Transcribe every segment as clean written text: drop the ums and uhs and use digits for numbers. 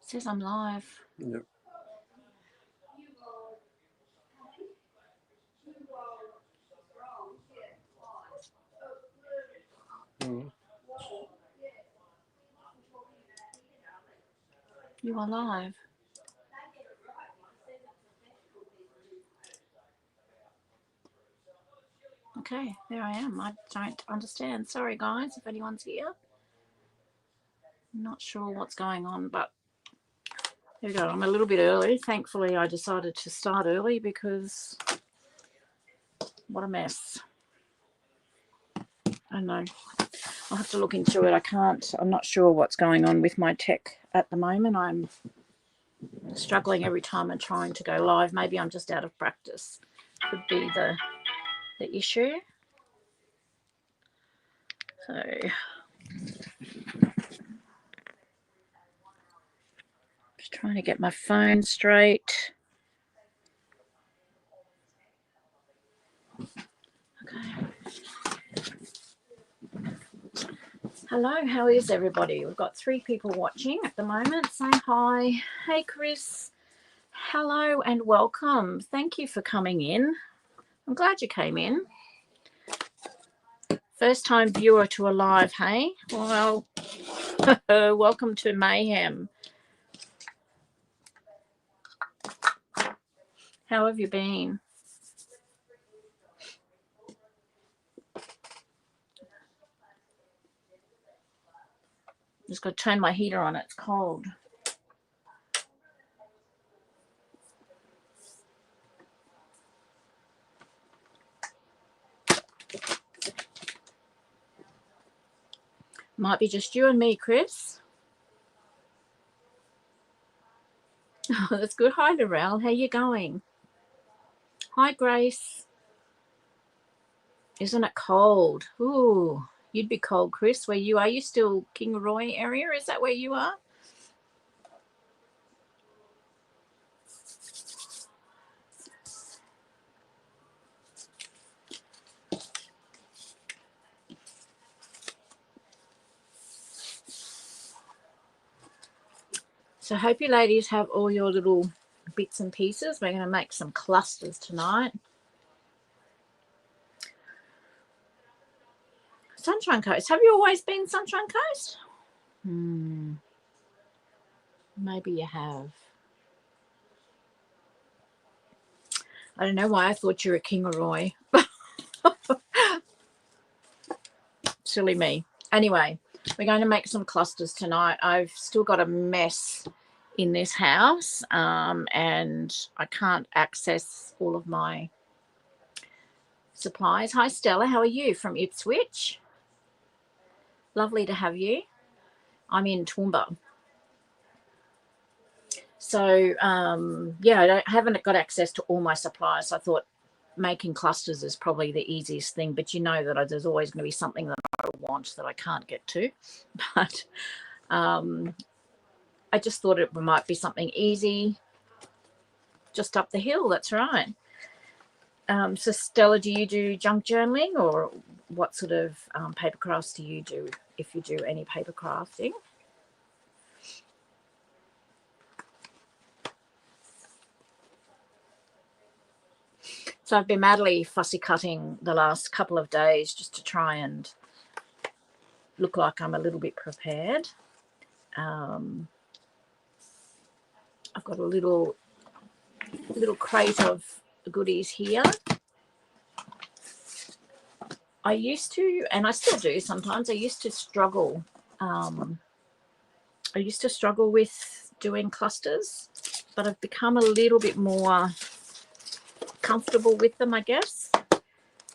says I'm live. Yep. Mm. You are live. Okay, there I am. I don't understand. Sorry, guys, if anyone's here. I'm not sure what's going on, but there we go. I'm a little bit early. Thankfully, I decided to start early because what a mess. I know. I'll have to look into it. I'm not sure what's going on with my tech at the moment. I'm struggling every time I'm trying to go live. Maybe I'm just out of practice. Could be the issue. So just trying to get my phone straight. Okay. Hello, how is everybody? We've got 3 people watching at the moment. Say hi. Hey, Chris. Hello and welcome. Thank you for coming in. I'm glad you came in. First time viewer to a live, hey? Well, welcome to Mayhem. How have you been? Just got to turn my heater on. It's cold. Might be just you and me, Chris. Oh, that's good. Hi, Laurel. How you going? Hi, Grace. Isn't it cold? Ooh, you'd be cold, Chris. Where you are? You still Kingaroy area? Is that where you are? So I hope you ladies have all your little bits and pieces. We're going to make some clusters tonight. Sunshine Coast. Have you always been Sunshine Coast? Maybe you have. I don't know why I thought you were Kingaroy. Silly me. Anyway, we're going to make some clusters tonight. I've still got a mess in this house, and I can't access all of my supplies. Hi, Stella. How are you from Ipswich? Lovely to have you. I'm in Toowoomba. So, yeah, I haven't got access to all my supplies. So I thought making clusters is probably the easiest thing, but you know that there's always going to be something that I want that I can't get to. But I just thought it might be something easy just up the hill. That's right. So, Stella, do you do junk journaling, or what sort of paper crafts do you do, if you do any paper crafting? So I've been madly fussy cutting the last couple of days just to try and look like I'm a little bit prepared. I've got a little crate of goodies here. I used to, and I still do sometimes, I used to struggle with doing clusters, but I've become a little bit more comfortable with them, I guess.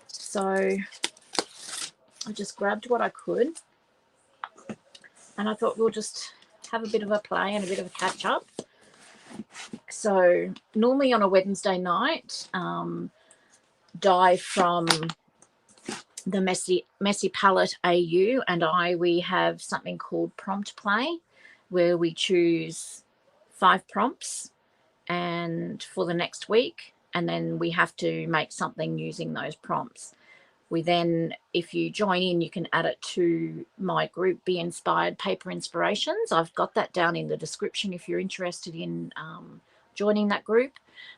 So I just grabbed what I could, and I thought we'll just have a bit of a play and a bit of a catch up. So normally on a Wednesday night, Di from the Messy Palette AU and we have something called prompt play, where we choose 5 prompts and for the next week, and then we have to make something using those prompts. We then, if you join in, you can add it to my group, Be Inspired Paper Inspirations. I've got that down in the description if you're interested in joining that group.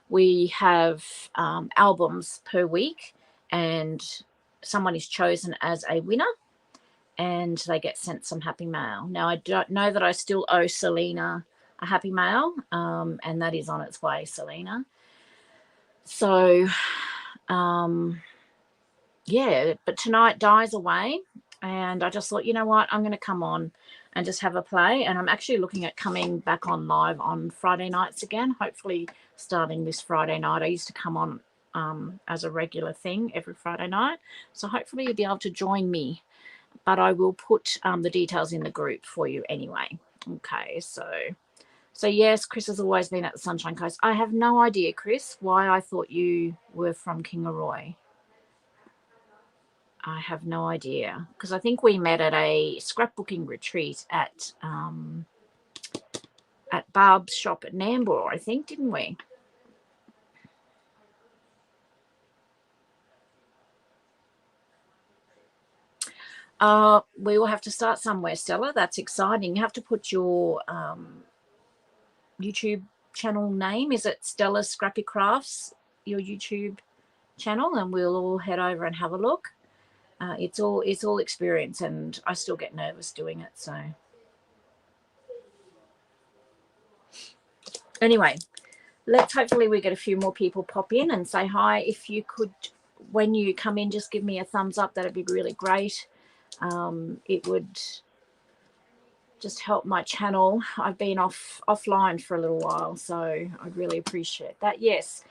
We have albums per week, and someone is chosen as a winner, and they get sent some happy mail. Now, I don't know that I still owe Selena a happy mail, and that is on its way, Selena. So, yeah, but tonight Dies away, and I just thought, you know what, I'm going to come on and just have a play. And I'm actually looking at coming back on live on Friday nights again, hopefully starting this Friday night. I used to come on as a regular thing every Friday night, so hopefully you'll be able to join me, but I will put the details in the group for you anyway. Okay, so yes, Chris has always been at the Sunshine Coast. I have no idea, Chris, why I thought you were from Kingaroy. I have no idea, because I think we met at a scrapbooking retreat at Barb's shop at Nambour, I think, didn't we? We will have to start somewhere, Stella. That's exciting. You have to put your YouTube channel name. Is it Stella Scrappy Crafts, your YouTube channel? And we'll all head over and have a look. It's all experience, and I still get nervous doing it. So anyway, let's hopefully we get a few more people pop in and say hi. If you could, when you come in, just give me a thumbs up. That'd be really great. It would just help my channel. I've been offline for a little while, so I'd really appreciate that. Yes,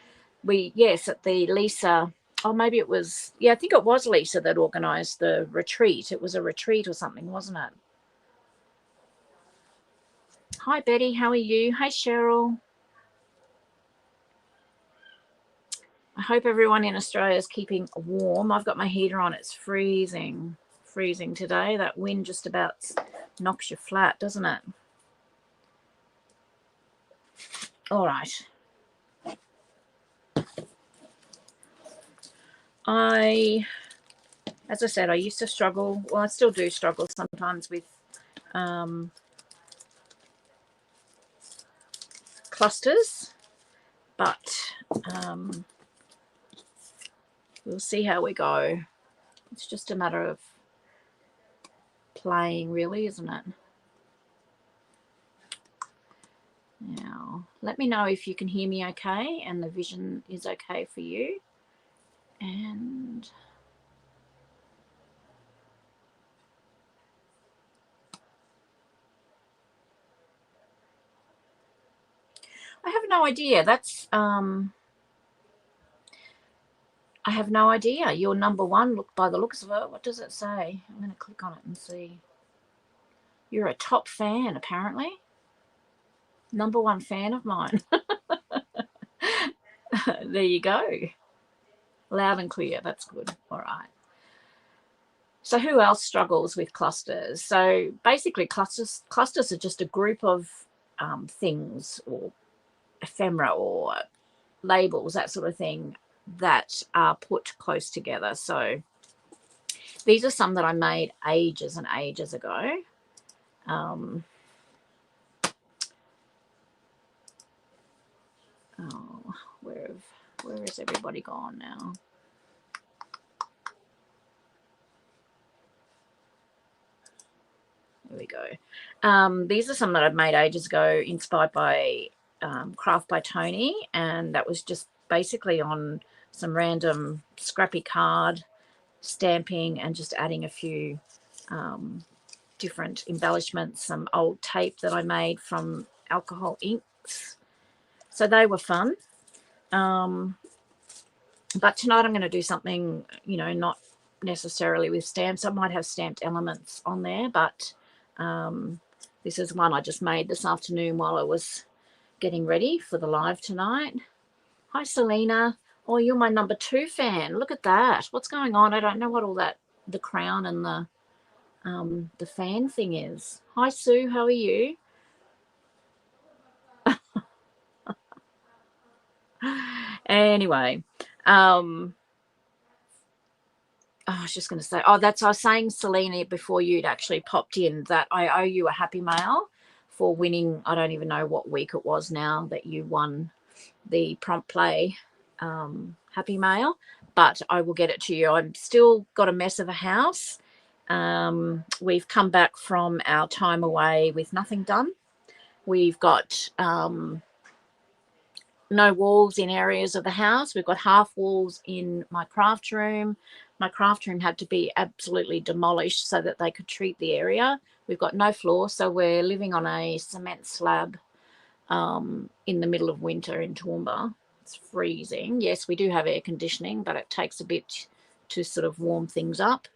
at the Lisa, oh, maybe it was, yeah, I think it was Lisa that organised the retreat. It was a retreat or something, wasn't it? Hi, Betty. How are you? Hey, Cheryl. I hope everyone in Australia is keeping warm. I've got my heater on. It's freezing today. That wind just about knocks you flat, doesn't it? All right. As I said, I used to struggle. Well, I still do struggle sometimes with clusters, but we'll see how we go. It's just a matter of playing, really, isn't it? Now, let me know if you can hear me okay and the vision is okay for you. And I have no idea. That's I have no idea. You're number one. Look, by the looks of it. What does it say? I'm going to click on it and see. You're a top fan, apparently. Number one fan of mine. There you go. Loud and clear. That's good. All right. So who else struggles with clusters? So basically clusters are just a group of things or ephemera or labels, that sort of thing, that are put close together. So these are some that I made ages and ages ago. Oh, where is everybody gone now? There we go. These are some that I've made ages ago, inspired by Craft by Tony, and that was just basically on some random scrappy card, stamping and just adding a few different embellishments, some old tape that I made from alcohol inks. So they were fun. But tonight I'm going to do something, not necessarily with stamps. I might have stamped elements on there, but this is one I just made this afternoon while I was getting ready for the live tonight. Hi, Selena. Oh, you're my number 2 fan. Look at that. What's going on? I don't know what all that, the crown and the fan thing is. Hi, Sue. How are you? Anyway, I was just going to say, oh, I was saying, Selena, before you'd actually popped in, that I owe you a happy mail for winning. I don't even know what week it was now that you won the Prompt Play happy mail, but I will get it to you. I'm still got a mess of a house. We've come back from our time away with nothing done. We've got no walls in areas of the house. We've got half walls in my craft room. My craft room had to be absolutely demolished so that they could treat the area. We've got no floor, so we're living on a cement slab in the middle of winter in Toowoomba. It's freezing. Yes, we do have air conditioning, but it takes a bit to sort of warm things up.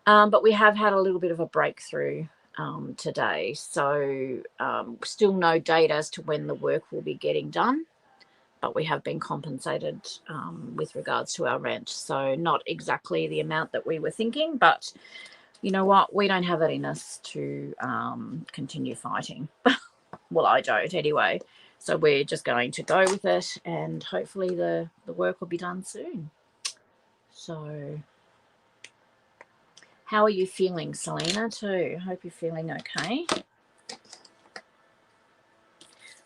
But we have had a little bit of a breakthrough today. So still no date as to when the work will be getting done, but we have been compensated with regards to our rent. So not exactly the amount that we were thinking, but you know what? We don't have it in us to continue fighting. Well, I don't anyway. So we're just going to go with it, and hopefully the work will be done soon. So how are you feeling, Selena, too? I hope you're feeling okay.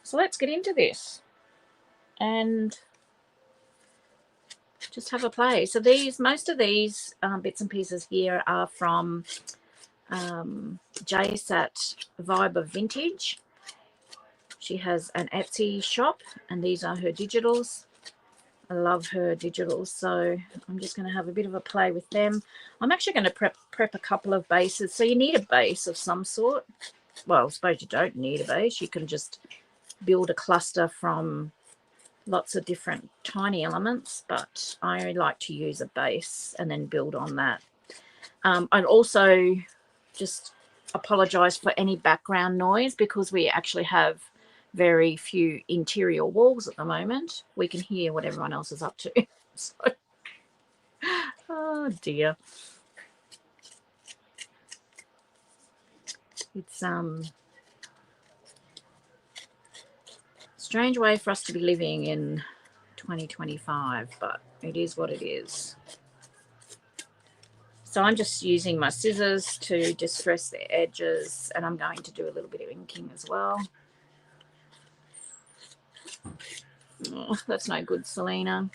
So let's get into this and just have a play. So most of these bits and pieces here are from JSAT Vibe of Vintage. She has an Etsy shop, and these are her digitals. I love her digitals, so I'm just going to have a bit of a play with them. I'm actually going to prep a couple of bases. So you need a base of some sort. Well, I suppose you don't need a base. You can just build a cluster from lots of different tiny elements, but I like to use a base and then build on that. I'd also just apologize for any background noise because we actually have very few interior walls at the moment. We can hear what everyone else is up to. So, oh dear. It's strange way for us to be living in 2025, but it is what it is. So I'm just using my scissors to distress the edges, and I'm going to do a little bit of inking as well. Oh, that's no good, Selena.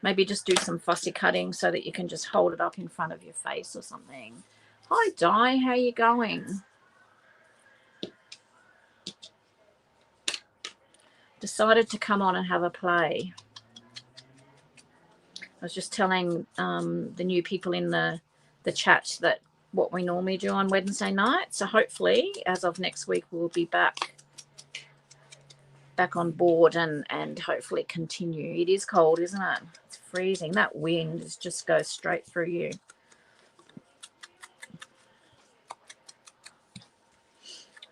Maybe just do some fussy cutting so that you can just hold it up in front of your face or something. Hi, Di. How you going? Decided to come on and have a play. I was just telling the new people in the chat that what we normally do on Wednesday night. So hopefully, as of next week, we'll be back on board and hopefully continue. It is cold, isn't it? It's freezing. That wind just goes straight through you.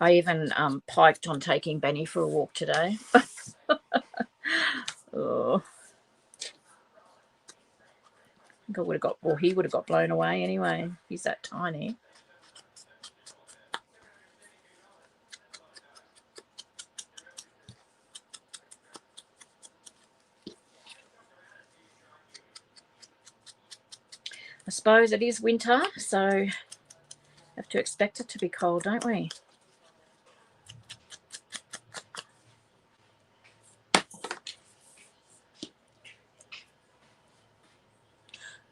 I even piked on taking Benny for a walk today. Oh. I think I would have got, well, he would have got blown away anyway. He's that tiny. I suppose it is winter, so have to expect it to be cold, don't we?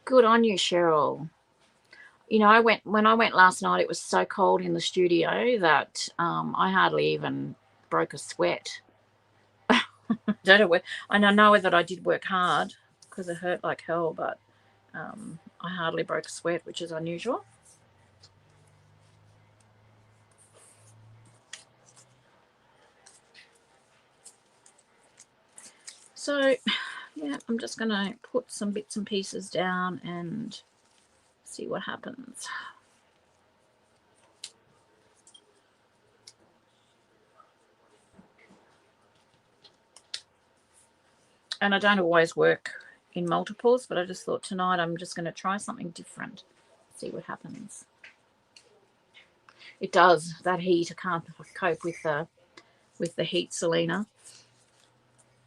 Good on you, Cheryl. You know, when I went last night, it was so cold in the studio that I hardly even broke a sweat. Don't know I know that I did work hard because it hurt like hell, but I hardly broke a sweat, which is unusual. So, yeah, I'm just going to put some bits and pieces down and see what happens. And I don't always work in multiples, but I just thought tonight I'm just going to try something different, see what happens. It does, that heat. I can't cope with the heat, Selena.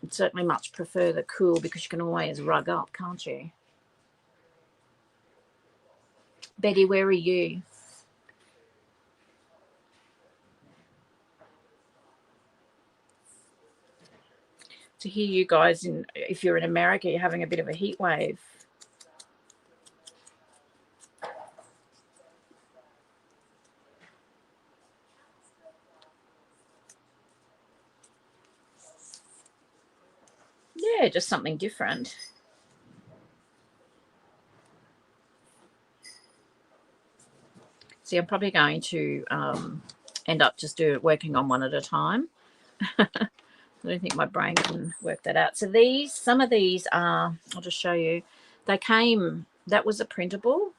I'd certainly much prefer the cool because you can always rug up, can't you? Betty, where are you? To hear you guys, if you're in America, you're having a bit of a heat wave. Yeah, just something different. See, I'm probably going to end up just working on one at a time. I don't think my brain can work that out. So some of these are, I'll just show you. That was a printable,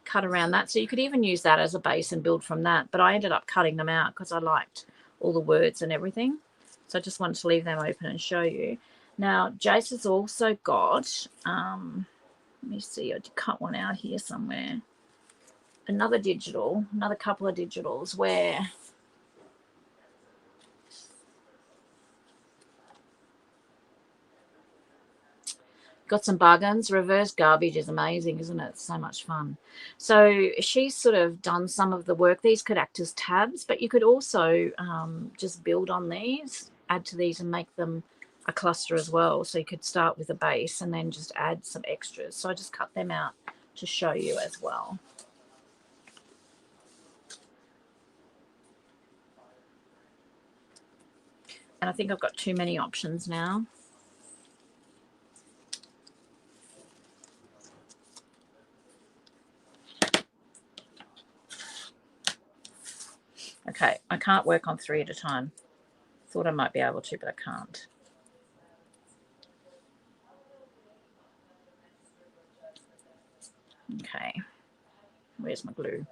cut around that. So you could even use that as a base and build from that. But I ended up cutting them out because I liked all the words and everything. So I just wanted to leave them open and show you. Now, Jace has also got, let me see, I did cut one out here somewhere. Another couple of digitals where got some bargains. Reverse garbage is amazing, isn't it? It's so much fun. So she's sort of done some of the work. These could act as tabs, but you could also just build on these, add to these and make them a cluster as well. So you could start with a base and then just add some extras. So I just cut them out to show you as well. And I think I've got too many options now. Okay, I can't work on 3 at a time. Thought I might be able to, but I can't. Okay, where's my glue?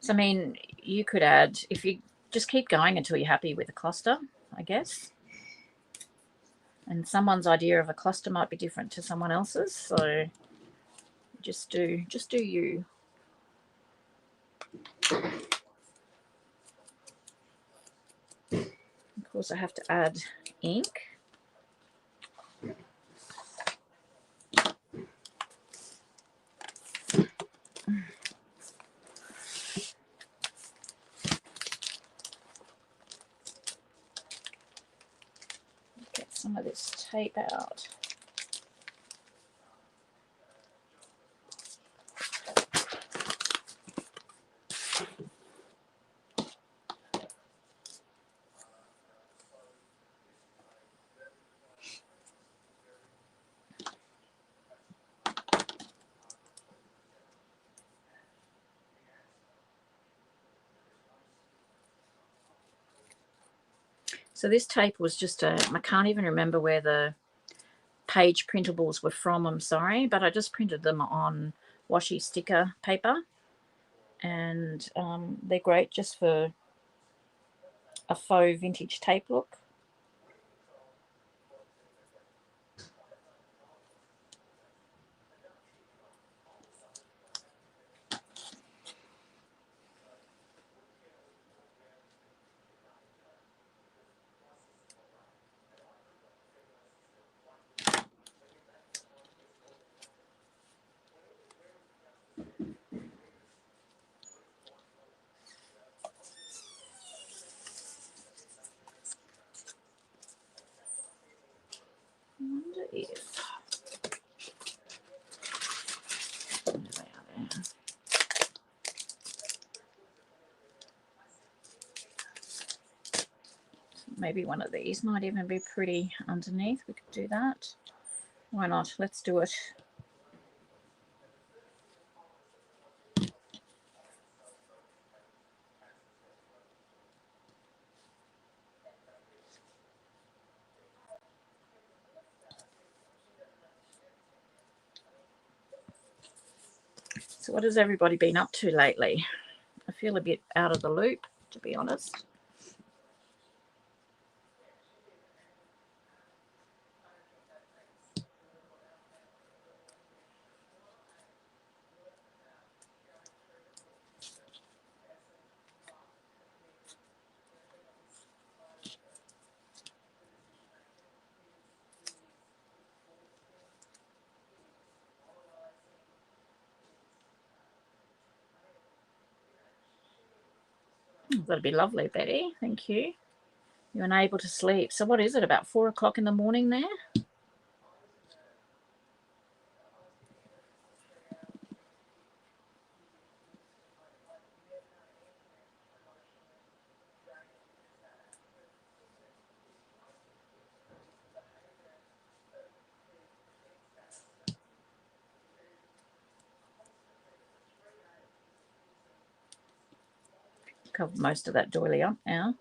So, I mean, you could add, if you just keep going until you're happy with a cluster, I guess. And someone's idea of a cluster might be different to someone else's. So just do you. Of course, I have to add ink. Get some of this tape out. So this tape was just I can't even remember where the page printables were from, I'm sorry, but I just printed them on washi sticker paper, and they're great just for a faux vintage tape look. I wonder if maybe one of these might even be pretty underneath. We could do that. Why not? Let's do it. So what has everybody been up to lately? I feel a bit out of the loop, to be honest. That'd be lovely, Betty. Thank you. You're unable to sleep. So what is it, about 4 o'clock in the morning there? Covered most of that doily up now.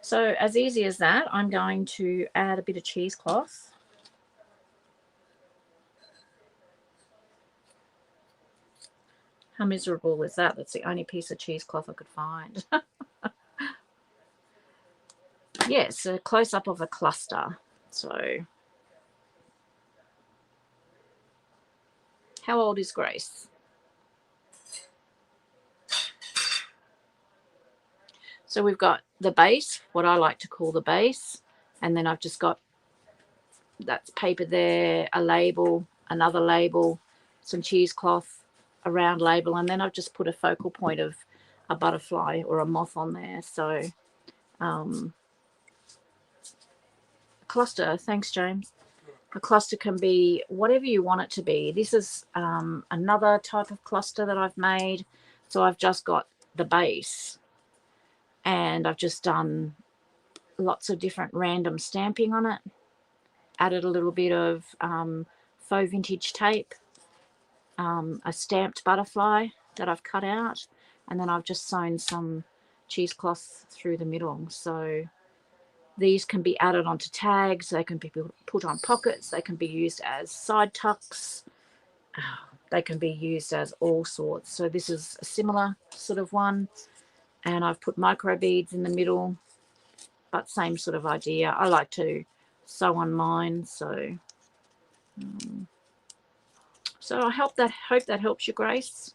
So as easy as that, I'm going to add a bit of cheesecloth. How miserable is that? That's the only piece of cheesecloth I could find. Yes, a close-up of a cluster. So how old is Grace? So we've got the base, what I like to call the base, and then I've just got that's paper there, a label, another label, some cheesecloth, a round label, and then I've just put a focal point of a butterfly or a moth on there. So cluster, thanks James. A cluster can be whatever you want it to be. This is another type of cluster that I've made. So I've just got the base and I've just done lots of different random stamping on it. Added a little bit of faux vintage tape, a stamped butterfly that I've cut out, and then I've just sewn some cheesecloth through the middle. So these can be added onto tags, they can be put on pockets, they can be used as side tucks, they can be used as all sorts. So this is a similar sort of one, and I've put micro beads in the middle, but same sort of idea. I like to sew on mine, so I hope that helps you, Grace.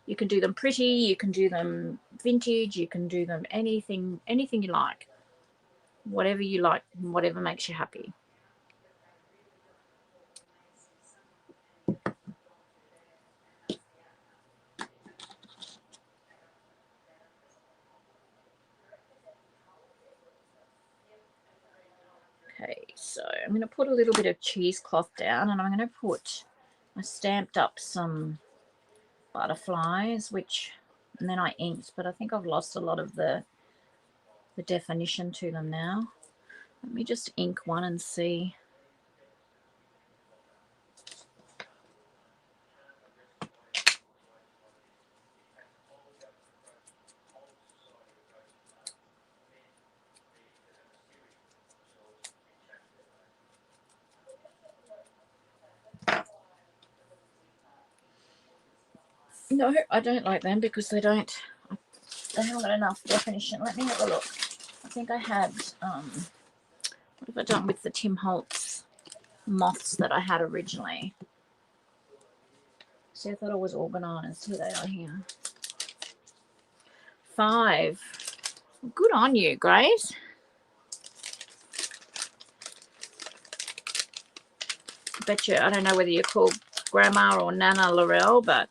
You can do them pretty, you can do them vintage, you can do them anything you like. Whatever you like, whatever makes you happy. Okay, so I'm going to put a little bit of cheesecloth down, and I'm going to put, I stamped up some butterflies, and then I inked, but I think I've lost a lot of the definition to them now. Let me just ink one and see. No, I don't like them because they haven't got enough definition. Let me have a look. I think I had, what have I done with the Tim Holtz moths that I had originally? See, I thought it was organised. Here they are here. 5. Good on you, Grace. I bet you, I don't know whether you're called Grandma or Nana Laurel, but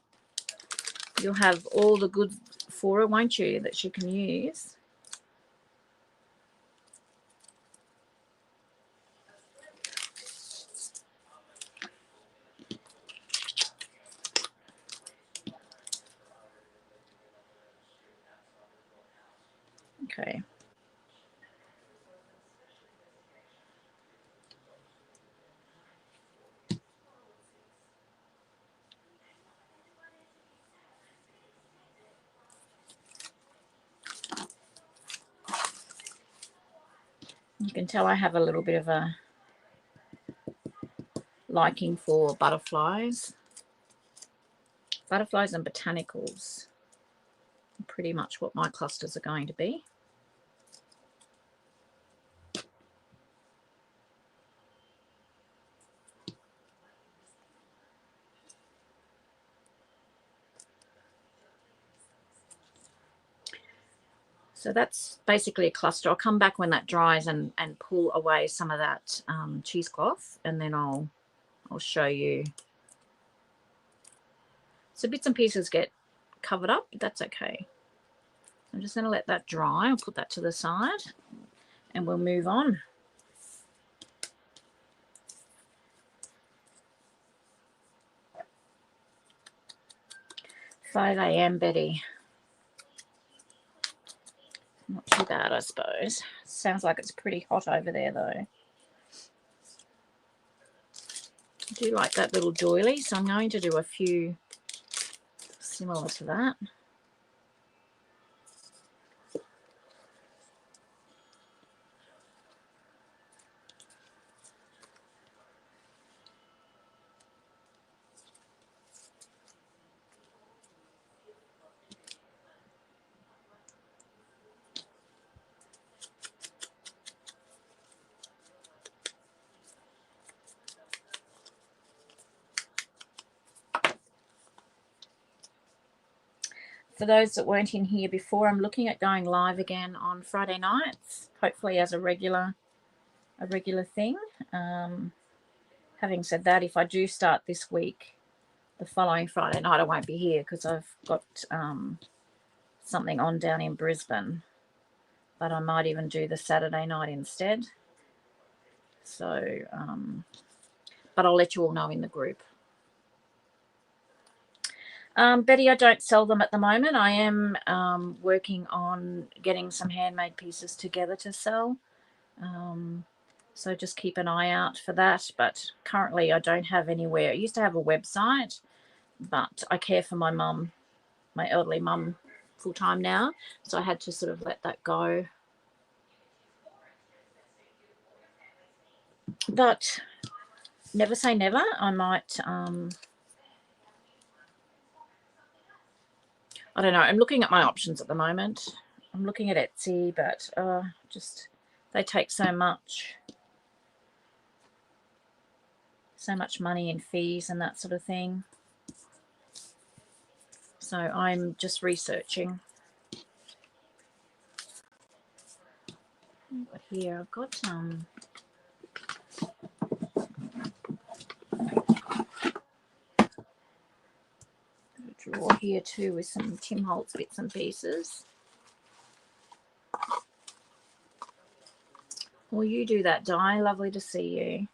you'll have all the good for her, won't you, that she can use. Okay. You can tell I have a little bit of a liking for butterflies. Butterflies and botanicals are pretty much what my clusters are going to be. So that's basically a cluster. I'll come back when that dries and pull away some of that cheesecloth, and then I'll show you So bits and pieces get covered up, but that's okay. I'm just going to let that dry. I'll put that to the side and we'll move on. 5 a.m. Betty. Not too bad, I suppose. Sounds like it's pretty hot over there, though. I do like that little doily, so I'm going to do a few similar to that. For those that weren't in here before, I'm looking at going live again on Friday nights, hopefully as a regular thing. Having said that, if I do start this week, the following Friday night I won't be here because I've got something on down in Brisbane, but I might even do the Saturday night instead. So, but I'll let you all know in the group. Betty, I don't sell them at the moment. I am working on getting some handmade pieces together to sell. So just keep an eye out for that. But currently I don't have anywhere. I used to have a website, but I care for my mum, my elderly mum, full time now. So I had to sort of let that go. But never say never. I might... I don't know. I'm looking at my options at the moment. I'm looking at Etsy, but just they take so much money in fees and that sort of thing. So I'm just researching. But here I've got a drawer here too with some Tim Holtz bits and pieces. Well, you do that, Di. Lovely to see you.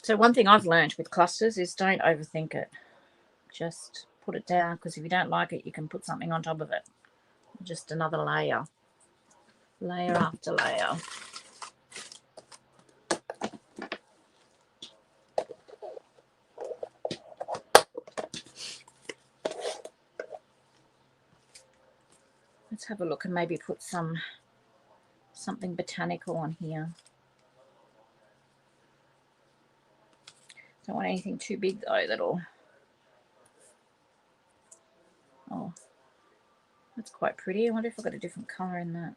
So one thing I've learned with clusters is don't overthink it. Just put it down, because if you don't like it, you can put something on top of it. Just another layer. Layer after layer. Let's have a look and maybe put something botanical on here. Don't want anything too big though, that'll... Oh, that's quite pretty. I wonder if I've got a different colour in that.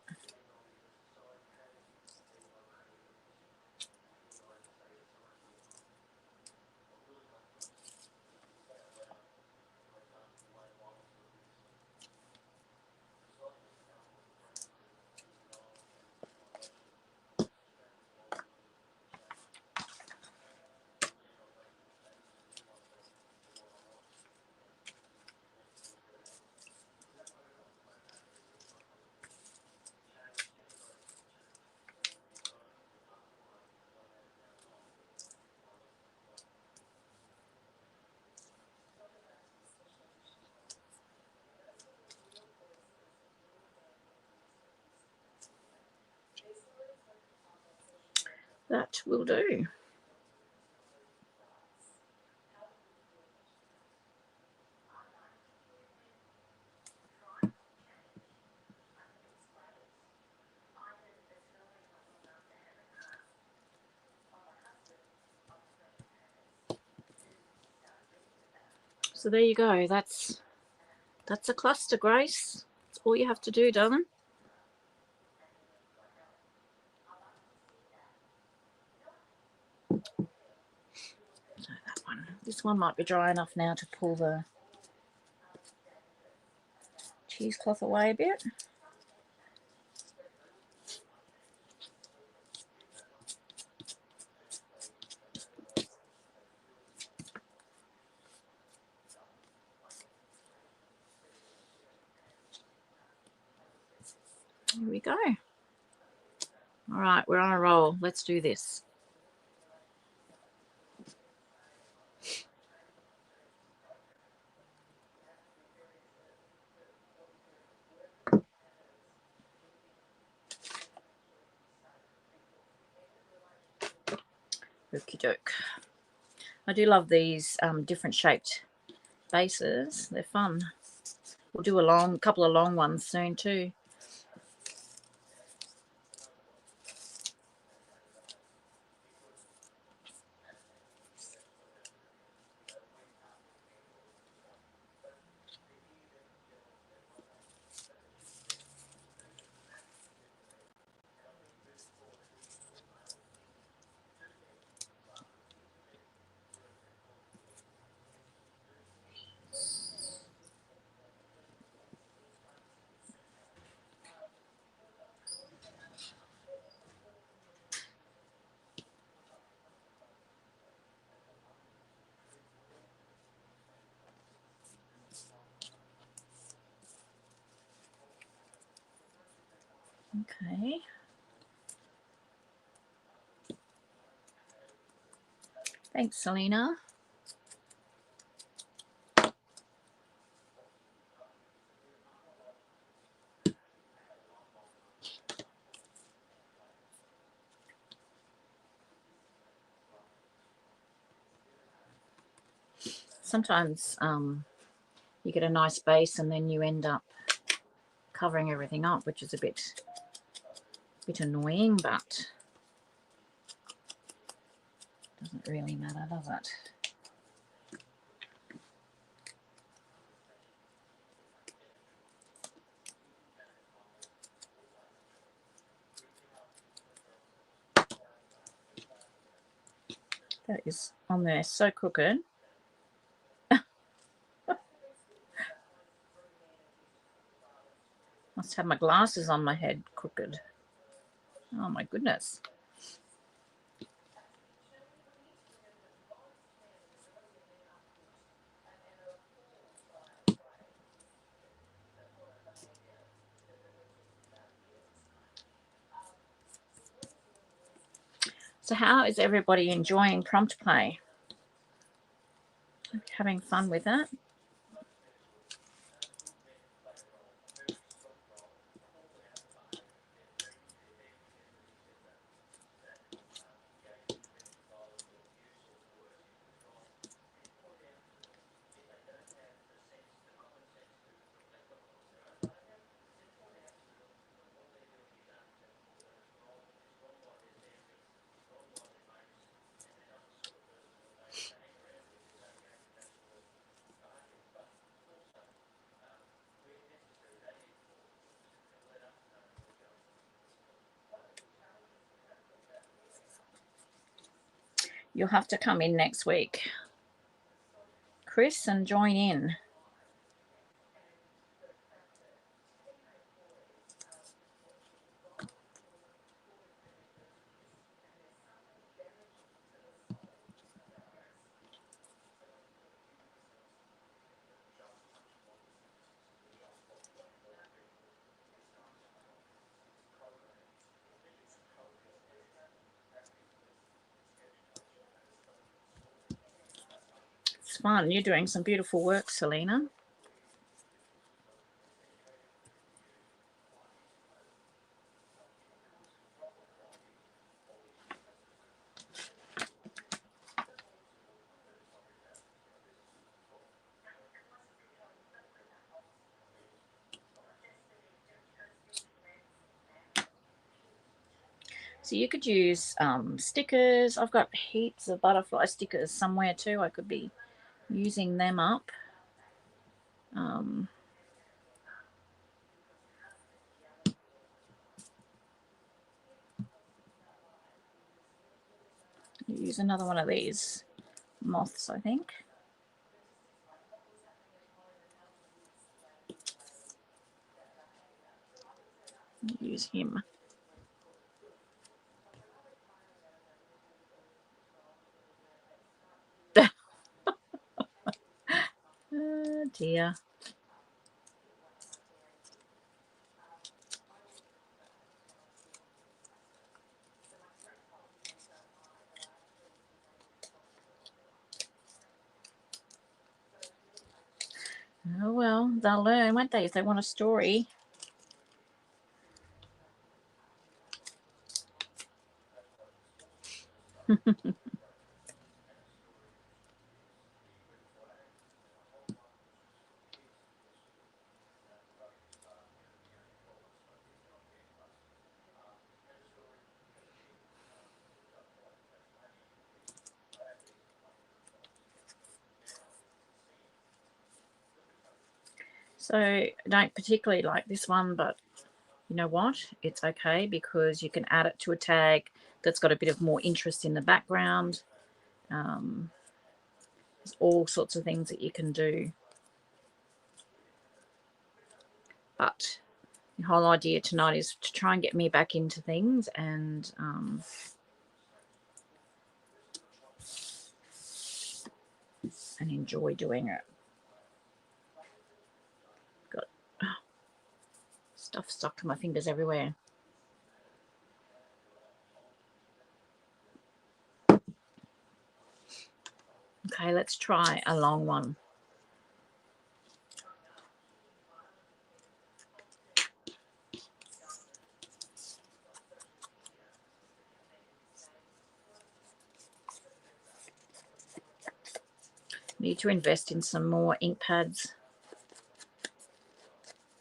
That will do. So there you go. That's a cluster, Grace. That's all you have to do, darling. So that one. This one might be dry enough now to pull the cheesecloth away a bit. Here we go. All right, we're on a roll. Let's do this. Okie doke. I do love these different shaped bases. They're fun. We'll do a couple of long ones soon too. Okay. Thanks, Selena. Sometimes you get a nice base and then you end up covering everything up, which is a bit annoying, but doesn't really matter, does it? That is on there so crooked. Must have my glasses on my head crooked. Oh my goodness. So how is everybody enjoying prompt play? Having fun with it? You'll have to come in next week, Chris, and join in. It's fun. You're doing some beautiful work, Selena. So you could use stickers. I've got heaps of butterfly stickers somewhere too. I could be using them up. Use another one of these moths, I think. Use him. Oh dear. Oh well, they'll learn, won't they, if they want a story. So I don't particularly like this one, but you know what? It's okay because you can add it to a tag that's got a bit of more interest in the background. There's all sorts of things that you can do. But the whole idea tonight is to try and get me back into things and enjoy doing it. Got stuff stuck to my fingers everywhere. Okay, let's try a long one. Need to invest in some more ink pads.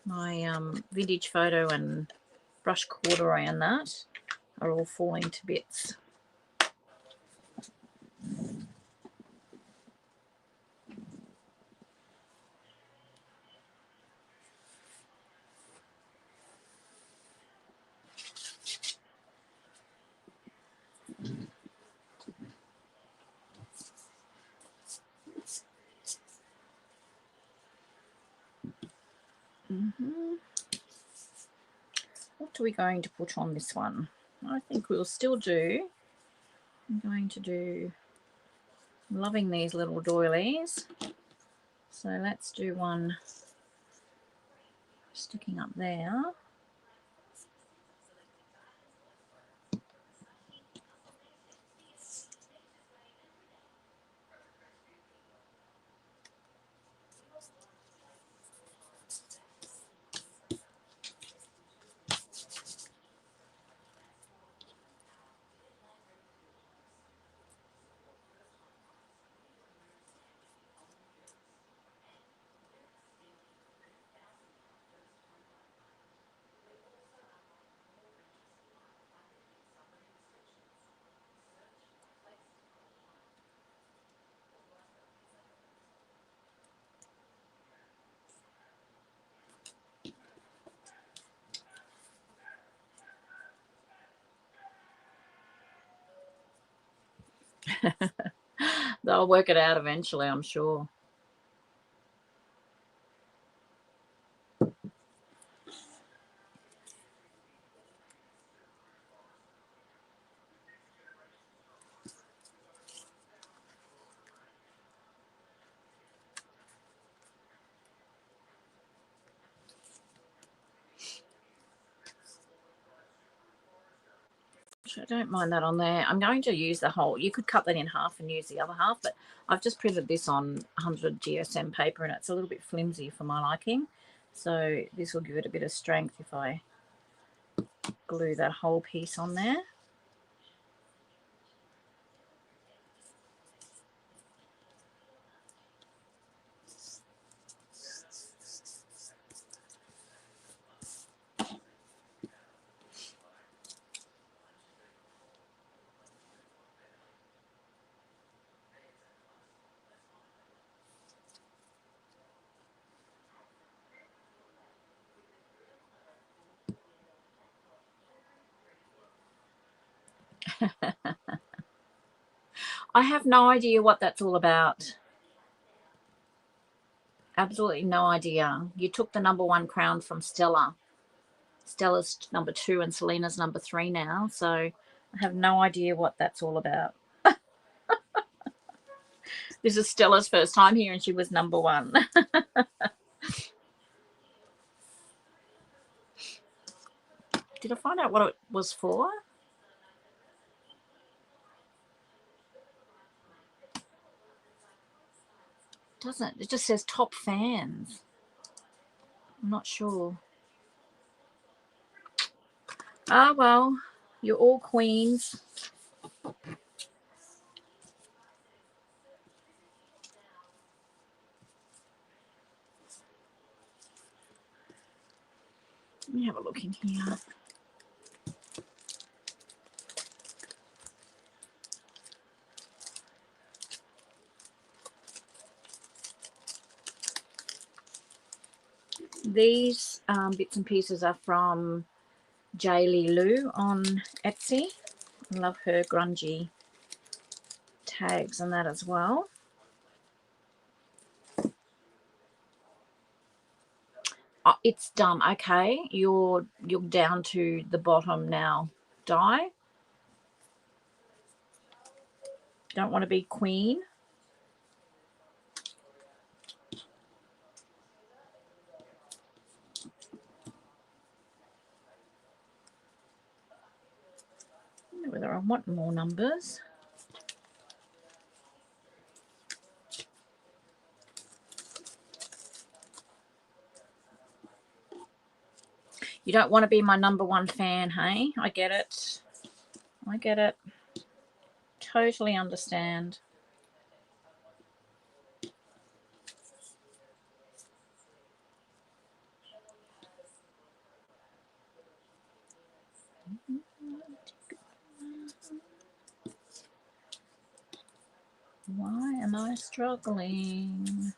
My vintage photo and brush corduroy and that are all falling to bits. What are we going to put on this one? I think we'll still do. I'm going to do. I'm loving these little doilies. So let's do one sticking up there. They'll work it out eventually, I'm sure. I don't mind that on there. I'm going to use the whole. You could cut that in half and use the other half, but I've just printed this on 100 GSM paper and it's a little bit flimsy for my liking. So this will give it a bit of strength if I glue that whole piece on there. I have no idea what that's all about. Absolutely no idea. You took the #1 crown from Stella. Stella's #2 and Selena's #3 now. So I have no idea what that's all about. This is Stella's first time here and she was #1. Did I find out what it was for? Doesn't. It just says top fans. I'm not sure. Ah, well, you're all queens. Let me have a look in here. These bits and pieces are from Jaylee Lou on Etsy. I love her grungy tags and that as well. Oh, it's done. Okay, you're down to the bottom now. Die. Don't want to be queen. Whether I want more numbers. You don't want to be my #1 fan, hey? I get it. I get it. Totally understand. Why am I struggling?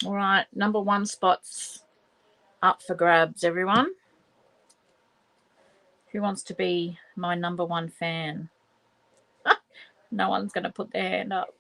All right, #1 spots up for grabs, everyone. Who wants to be my #1 fan? No one's going to put their hand up.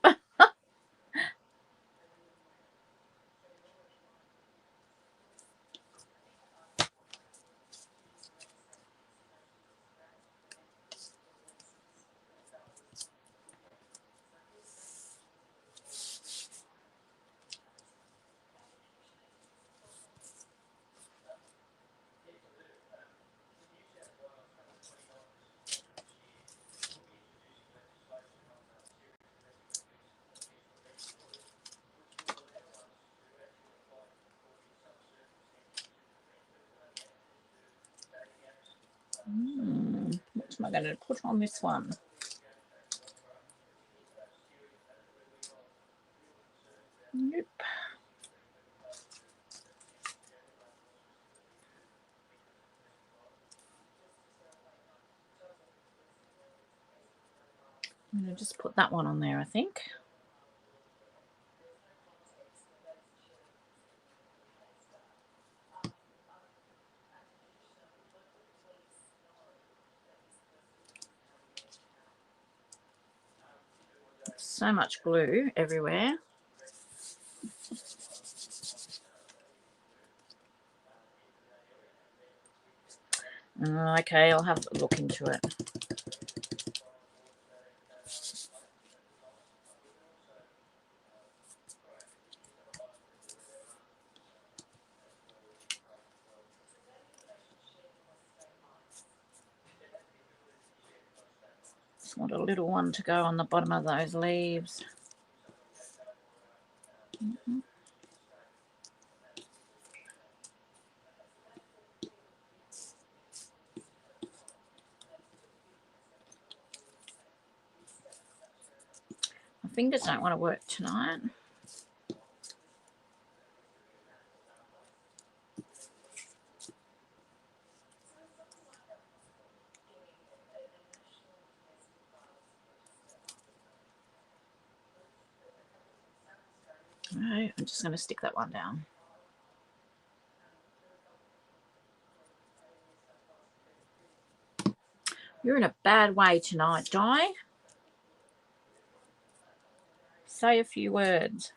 What am I going to put on this one? Nope. I'm going to just put that one on there, I think. So much glue everywhere. Okay, I'll have a look into it. Just want a little one to go on the bottom of those leaves. My fingers don't want to work tonight. Right, I'm just going to stick that one down. You're in a bad way tonight, Di. Say a few words.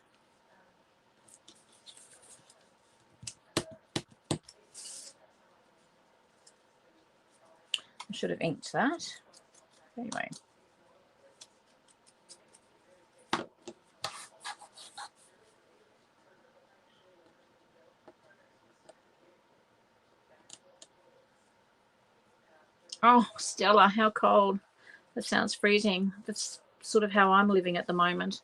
I should have inked that. Anyway. Oh, Stella, how cold. That sounds freezing. That's sort of how I'm living at the moment.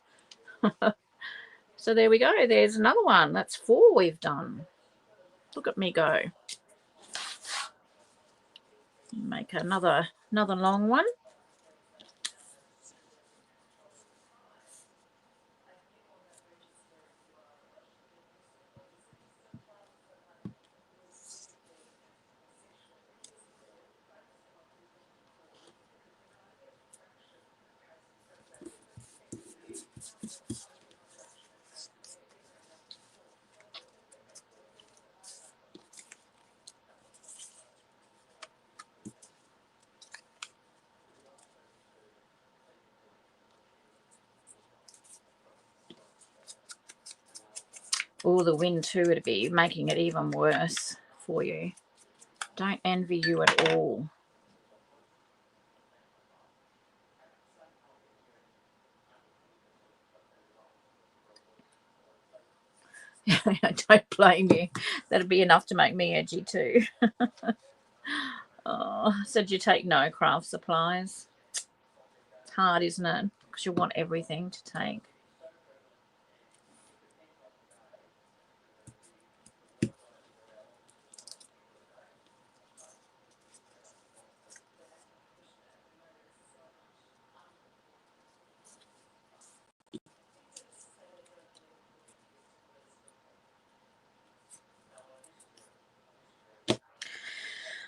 So there we go. There's another one. That's 4 we've done. Look at me go. Make another long one. Oh, the wind too would be making it even worse for you. Don't envy you at all. Don't blame you. That'd be enough to make me edgy too. Oh, so did you take no craft supplies? It's hard, isn't it? Because you want everything to take.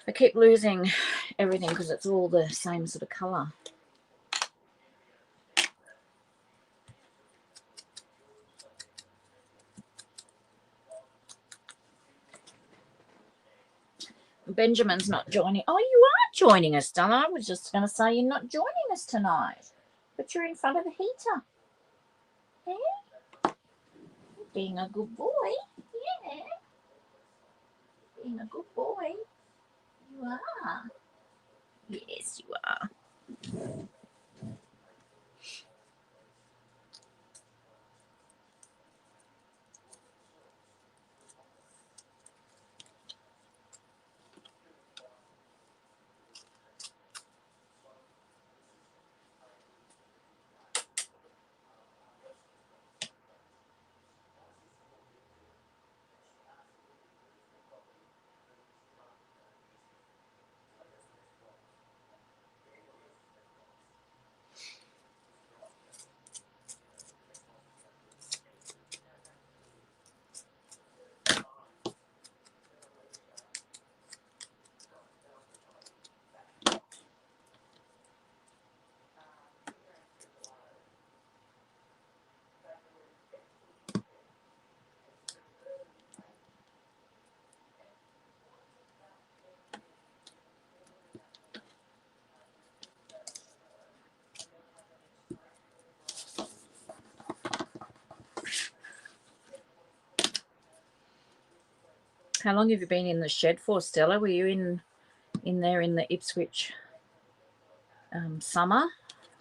I keep losing everything because it's all the same sort of colour. Benjamin's not joining. Oh, you are joining us, Donna. I was just going to say you're not joining us tonight, but you're in front of the heater. Yeah? Being a good boy. Yeah. Being a good boy. You are. Yes, you are. How long have you been in the shed for, Stella? Were you in there in the Ipswich summer?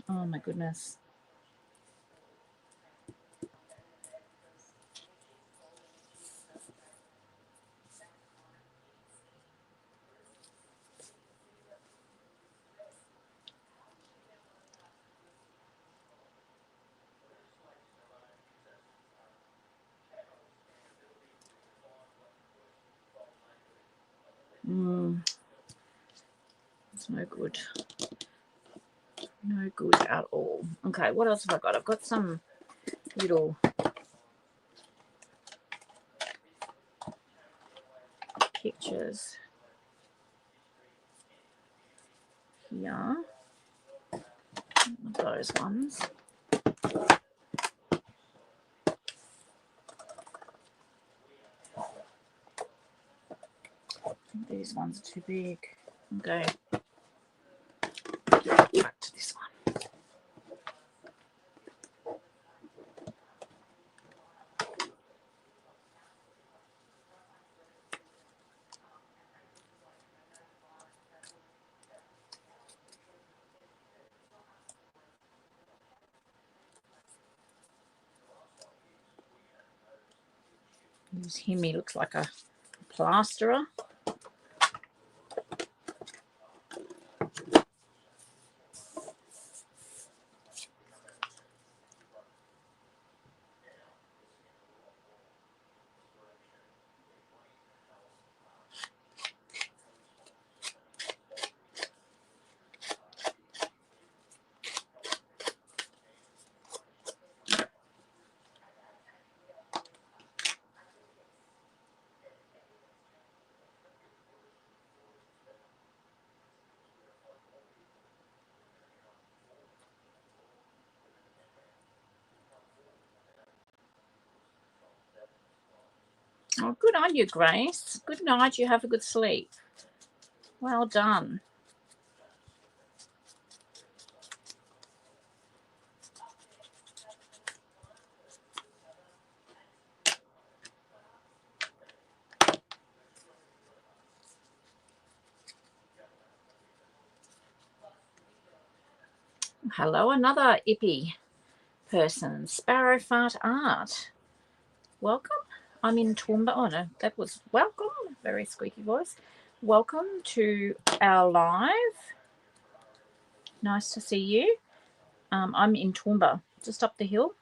Oh my goodness. It's no good. No good at all. Okay, what else have I got? I've got some little pictures here. Those ones. These ones are too big. Okay. Back to this one. Use him, he looks like a plasterer. Oh, good on you, Grace. Good night. You have a good sleep. Well done. Hello, another Ippy person. Sparrowfart Art. Welcome. I'm in Toowoomba. Oh no, that was welcome. Very squeaky voice. Welcome to our live. Nice to see you. I'm in Toowoomba, just up the hill.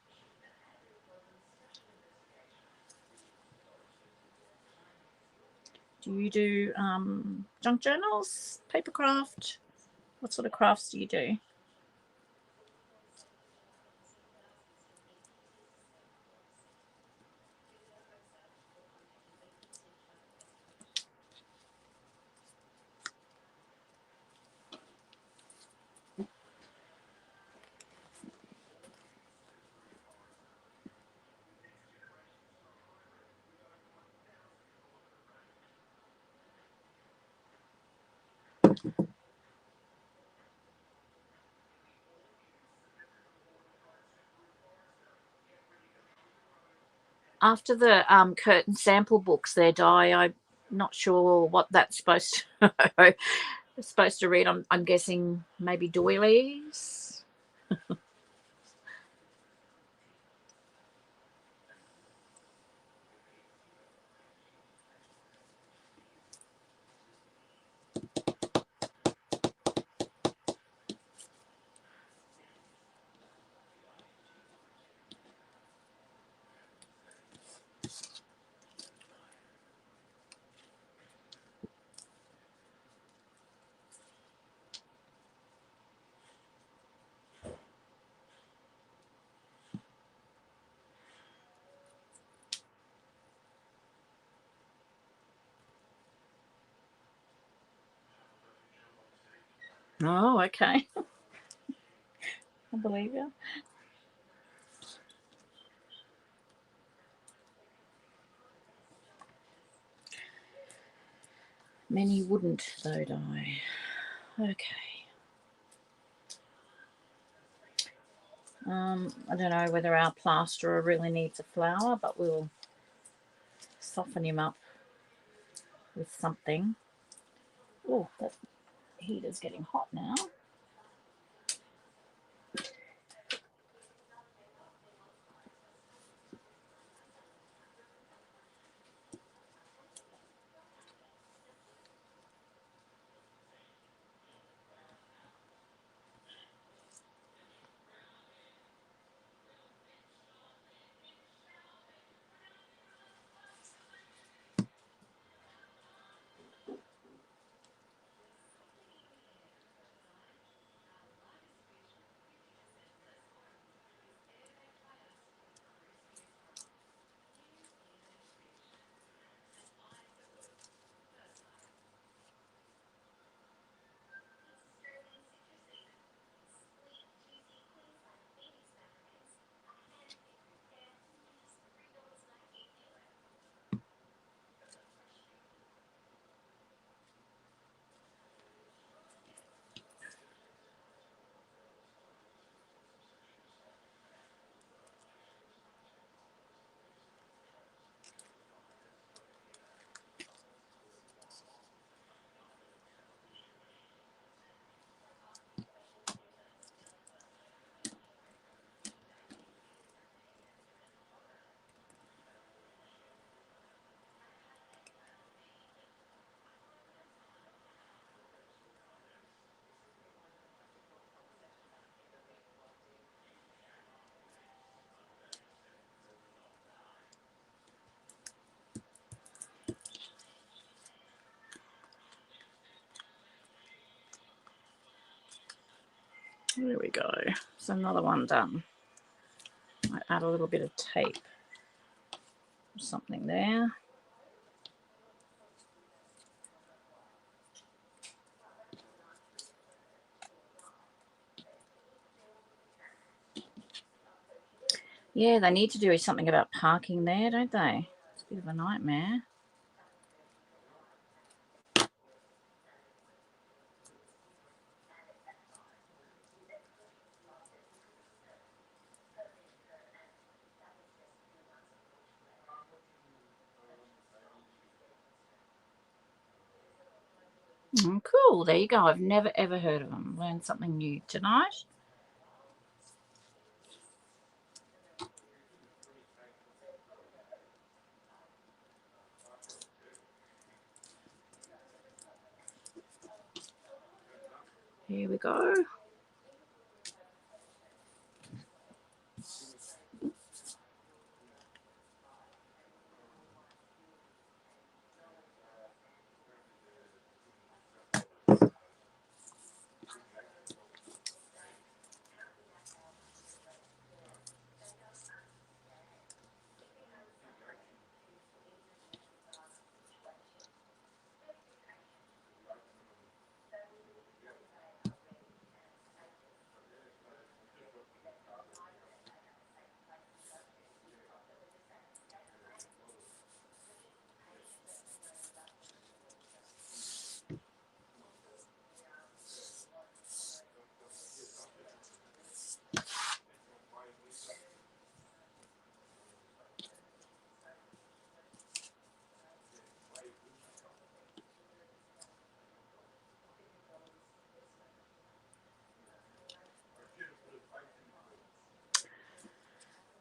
Do you do junk journals, paper craft? What sort of crafts do you do? After the curtain sample books there, Di, I'm not sure what that's supposed to supposed to read. I'm guessing maybe doilies. Oh, okay. I believe you. Many wouldn't, though, Di. Okay. I don't know whether our plasterer really needs a flower, but we'll soften him up with something. Oh, that heater's getting hot now. There we go. So another one done. I add a little bit of tape or something there. Yeah, they need to do something about parking there, don't they? It's a bit of a nightmare. Cool. There you go. I've never ever heard of them. Learned something new tonight. Here we go.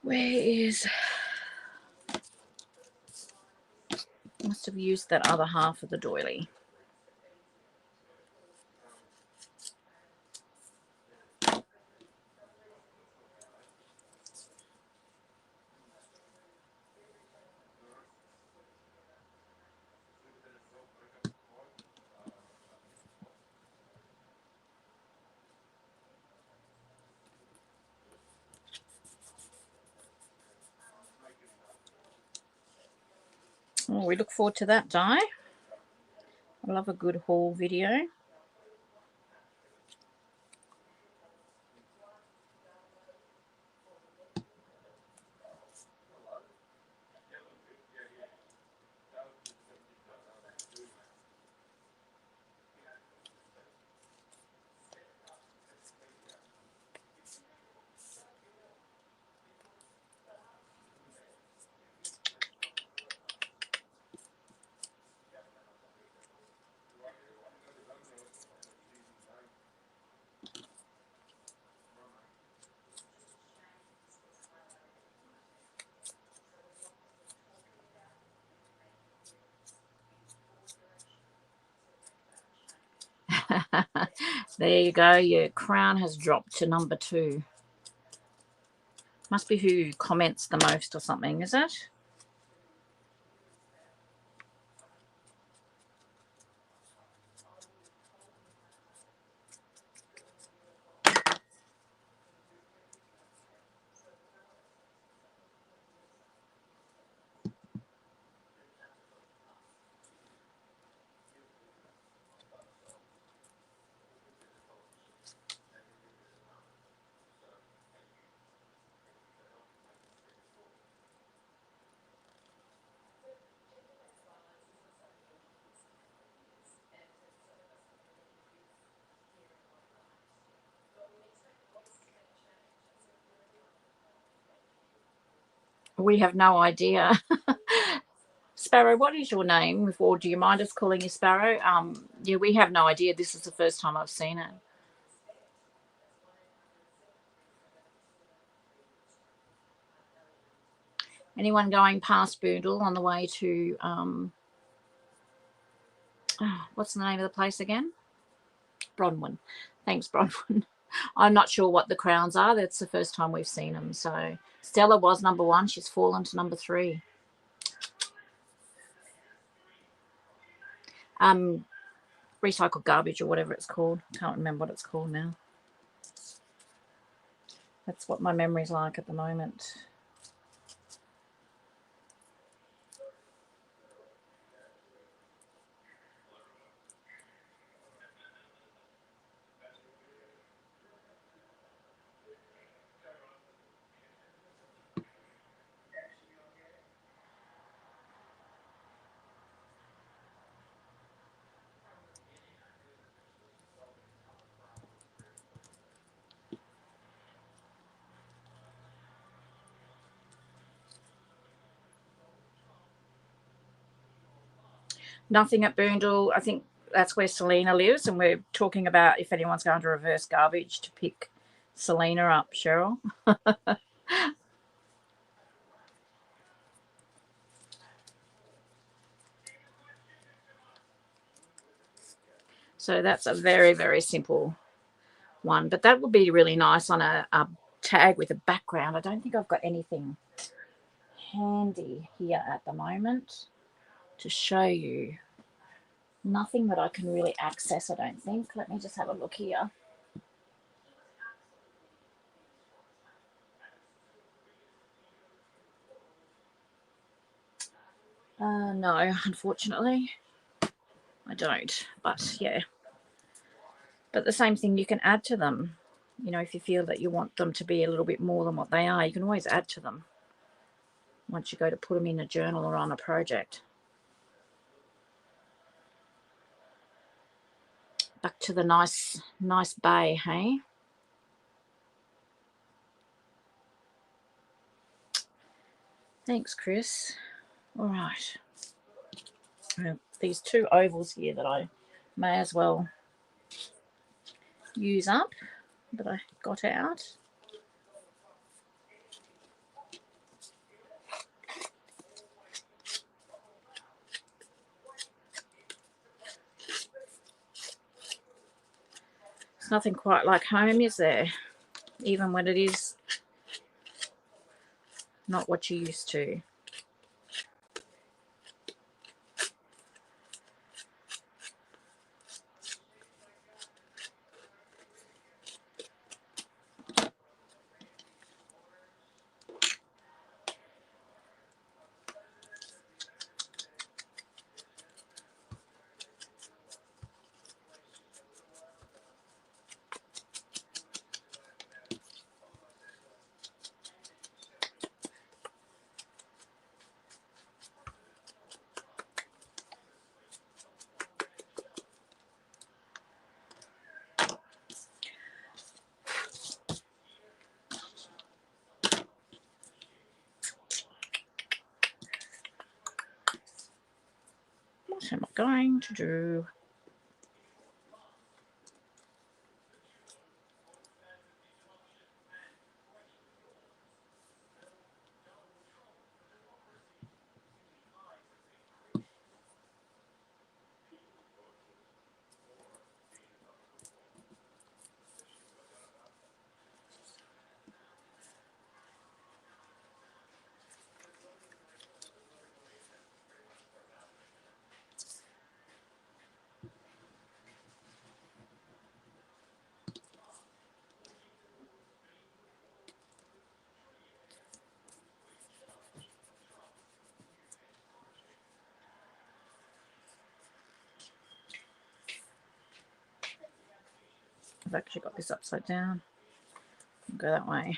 Where is... Must have used that other half of the doily. Oh, we look forward to that, Di. I love a good haul video. There you go. Your crown has dropped to number 2. Must be who comments the most or something, is it? We have no idea. Sparrow, what is your name? Or do you mind us calling you Sparrow? Yeah, we have no idea. This is the first time I've seen it. Anyone going past Boondle on the way to, what's the name of the place again? Bronwyn. Thanks, Bronwyn. I'm not sure what the crowns are. That's the first time we've seen them. So Stella was number 1. She's fallen to number 3. Recycled garbage or whatever it's called. Can't remember what it's called now. That's what my memory's like at the moment. Nothing at Boondall. I think that's where Selena lives, and we're talking about if anyone's going to reverse garbage to pick Selena up, Cheryl. So that's a very, very simple one, but that would be really nice on a tag with a background. I don't think I've got anything handy here at the moment to show you. Nothing that I can really access, I don't think. Let me just have a look here. No, unfortunately, I don't. But yeah, but the same thing, you can add to them. You know, if you feel that you want them to be a little bit more than what they are, you can always add to them once you go to put them in a journal or on a project. Back to the nice bay, hey? Thanks, Chris. All right. These two ovals here that I may as well use up that I got out. It's nothing quite like home, is there? Even when it is not what you're used to. What am I going to do? I've actually got this upside down. I'll go that way.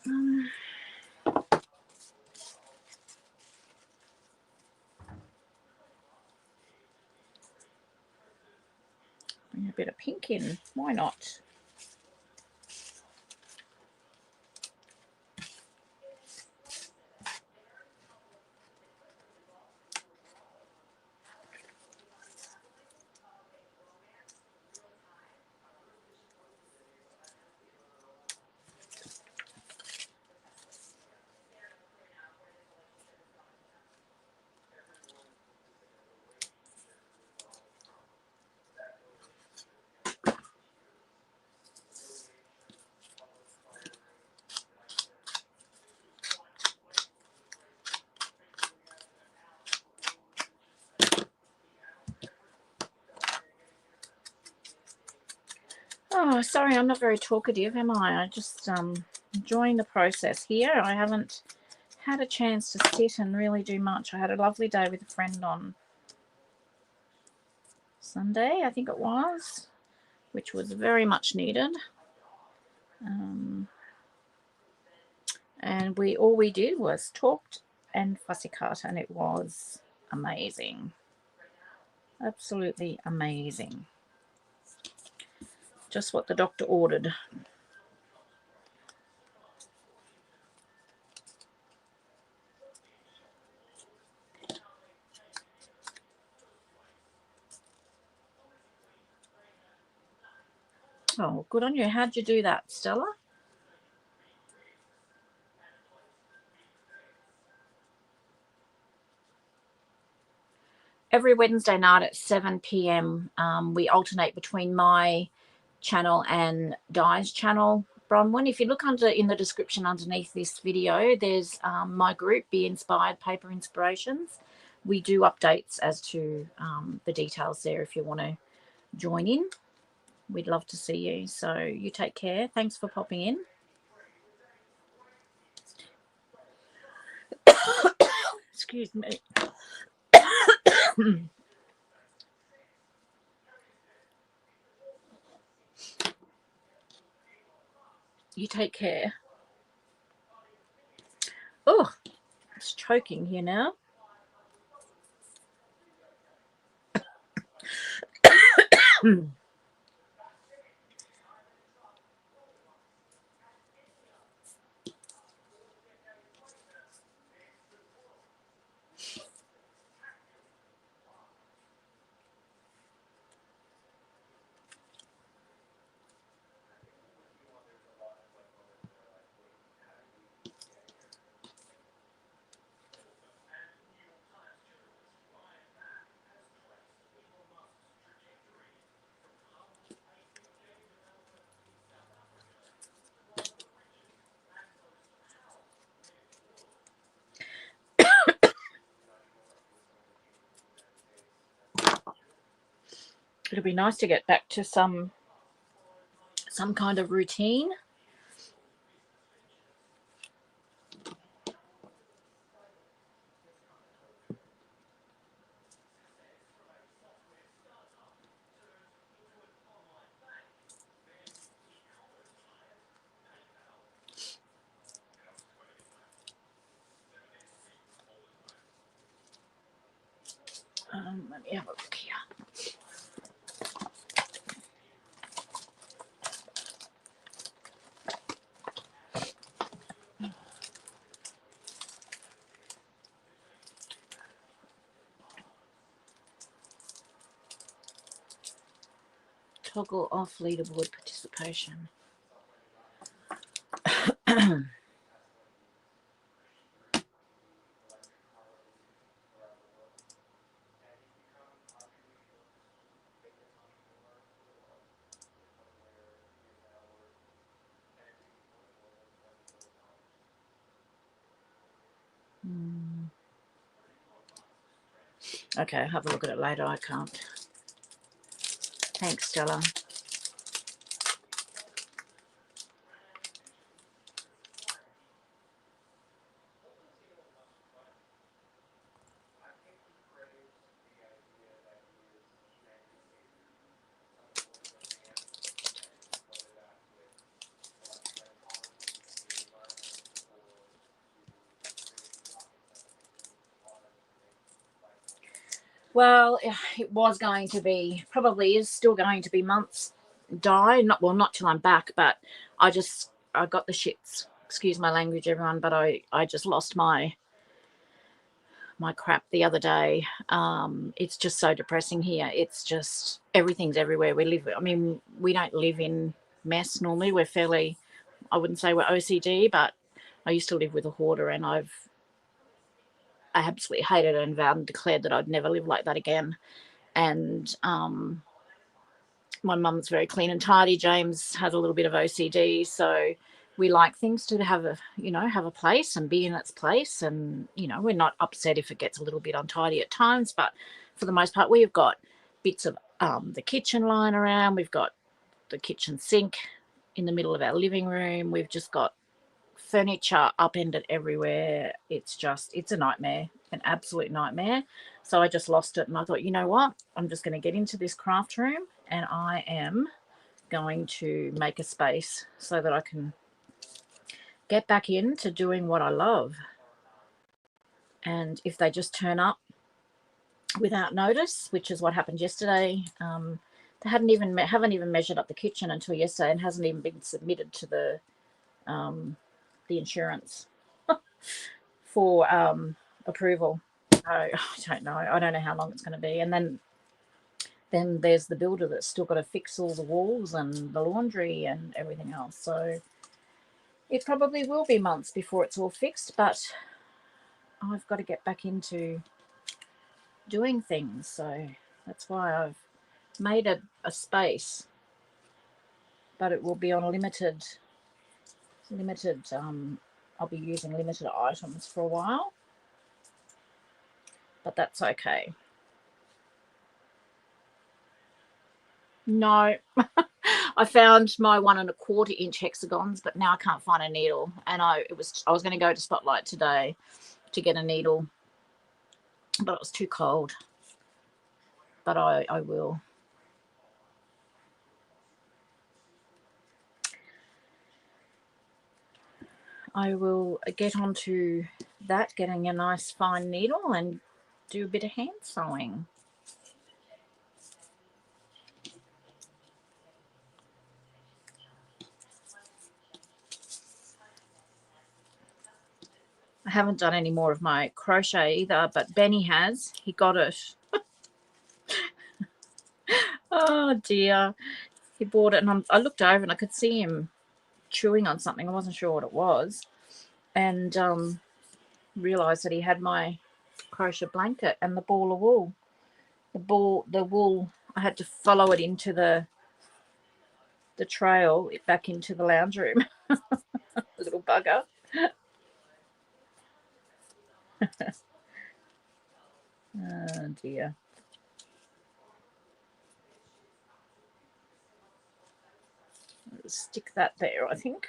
Bring a bit of pink in. Why not? Oh, sorry, I'm not very talkative, am I? I just enjoying the process here. I haven't had a chance to sit and really do much. I had a lovely day with a friend on Sunday, I think it was, which was very much needed. And all we did was talked and fussy cut, and it was amazing. Absolutely amazing. Just what the doctor ordered. Oh, good on you. How'd you do that, Stella? Every Wednesday night at 7 p.m. We alternate between my channel and Di's channel, Bronwyn. If you look in the description underneath this video, there's my group, Be Inspired Paper Inspirations. We do updates as to the details there if you want to join in. We'd love to see you. So you take care. Thanks for popping in. Excuse me. You take care. Oh, it's choking here now. It'll be nice to get back to some kind of routine. Let me have a look here. Toggle off leaderboard participation. Okay, I'll have a look at it later. I can't. Thanks, Stella. Well, it was going to be, probably is still going to be months, Di. Not till I'm back, but I got the shits. Excuse my language, everyone, but I just lost my crap the other day. It's just so depressing here. It's just everything's everywhere. We don't live in mess normally. We're fairly, I wouldn't say we're OCD, but I used to live with a hoarder, and I absolutely hated it and vowed and declared that I'd never live like that again. And my mum's very clean and tidy. James has a little bit of OCD, so we like things to have a place and be in its place. And we're not upset if it gets a little bit untidy at times, but for the most part, we've got bits of the kitchen lying around. We've got the kitchen sink in the middle of our living room. We've just got furniture upended everywhere. It's a nightmare, an absolute nightmare. So I just lost it, and I thought, you know what? I'm just going to get into this craft room, and I am going to make a space so that I can get back into doing what I love. And if they just turn up without notice, which is what happened yesterday, they haven't even measured up the kitchen until yesterday, and hasn't even been submitted to the insurance for approval. I don't know. I don't know how long it's going to be. And then there's the builder that's still got to fix all the walls and the laundry and everything else. So it probably will be months before it's all fixed, but I've got to get back into doing things. So that's why I've made a space, but it will be on limited I'll be using limited items for a while, but that's okay. No, I found my 1 1/4 inch hexagons, but now I can't find a needle. And I was going to go to Spotlight today to get a needle, but it was too cold. But I will. I will get onto that, getting a nice fine needle and do a bit of hand sewing. I haven't done any more of my crochet either, but Benny has. He got it. Oh dear. He bought it, and I looked over and I could see him chewing on something. I wasn't sure what it was, and realised that he had my crochet blanket and the ball of wool. The wool, I had to follow it into the trail back into the lounge room. Little bugger. Oh dear. I'll stick that there, I think.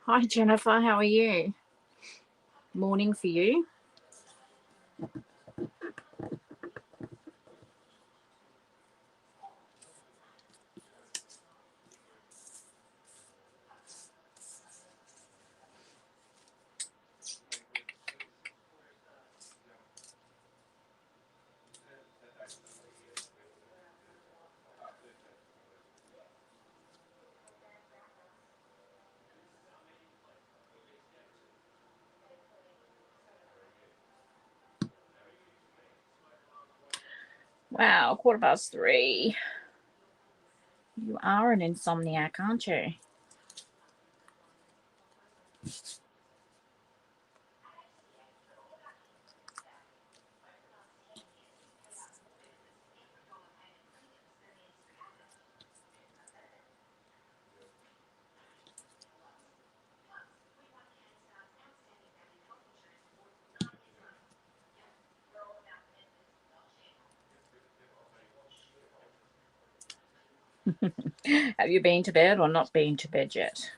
Hi Jennifer, how are you? Morning for you. Wow, 3:15. You are an insomniac, aren't you? Have you been to bed or not been to bed yet?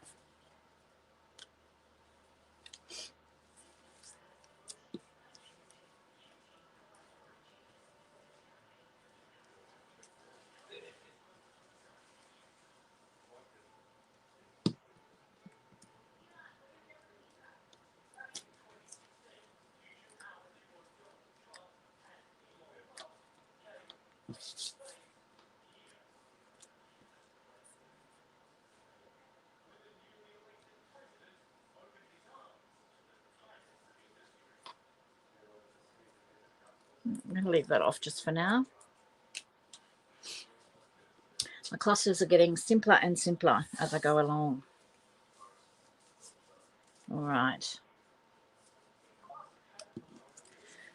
I'm going to leave that off just for now. My clusters are getting simpler and simpler as I go along. All right.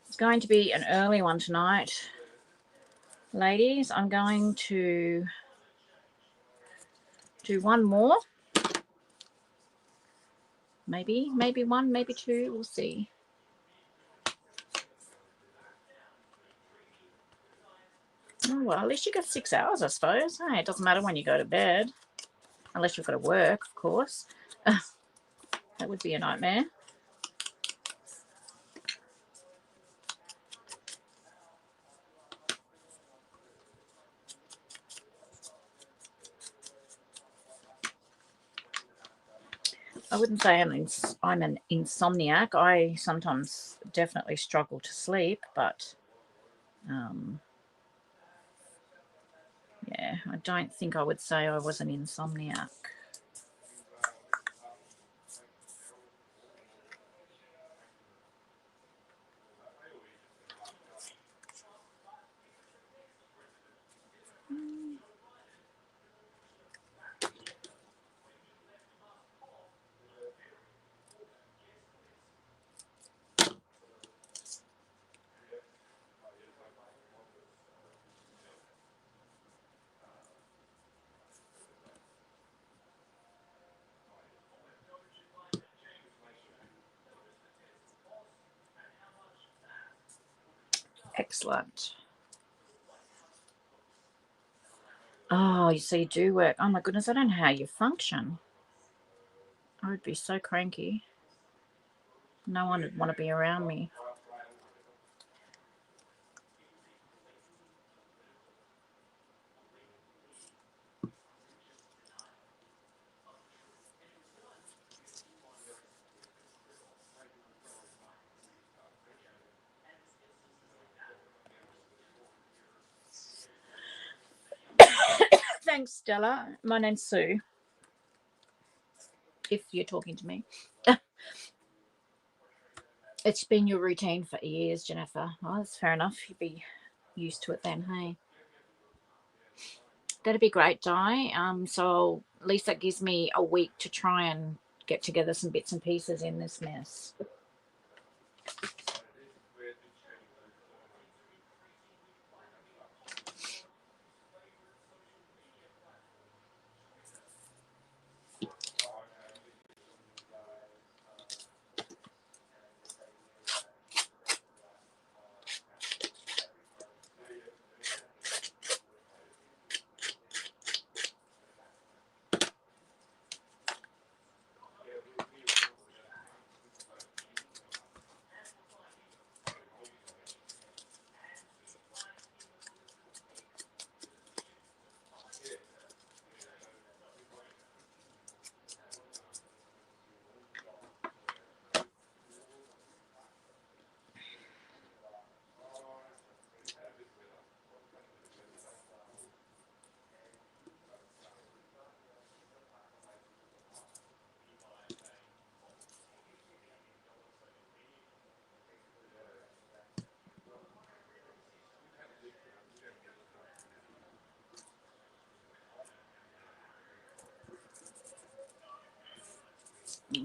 It's going to be an early one tonight. Ladies, I'm going to do one more. Maybe one, maybe two. We'll see. Oh, well, at least you got 6 hours, I suppose. Hey, it doesn't matter when you go to bed. Unless you've got to work, of course. That would be a nightmare. I wouldn't say I'm an insomniac. I sometimes definitely struggle to sleep, but yeah, I don't think I would say I was an insomniac. Excellent. Oh, so you do work. Oh my goodness, I don't know how you function. I would be so cranky. No one would want to be around me. Thanks, Stella. My name's Sue. If you're talking to me. It's been your routine for years, Jennifer. Oh, that's fair enough. You'd be used to it then, hey? That'd be great, Di. So at least that gives me a week to try and get together some bits and pieces in this mess.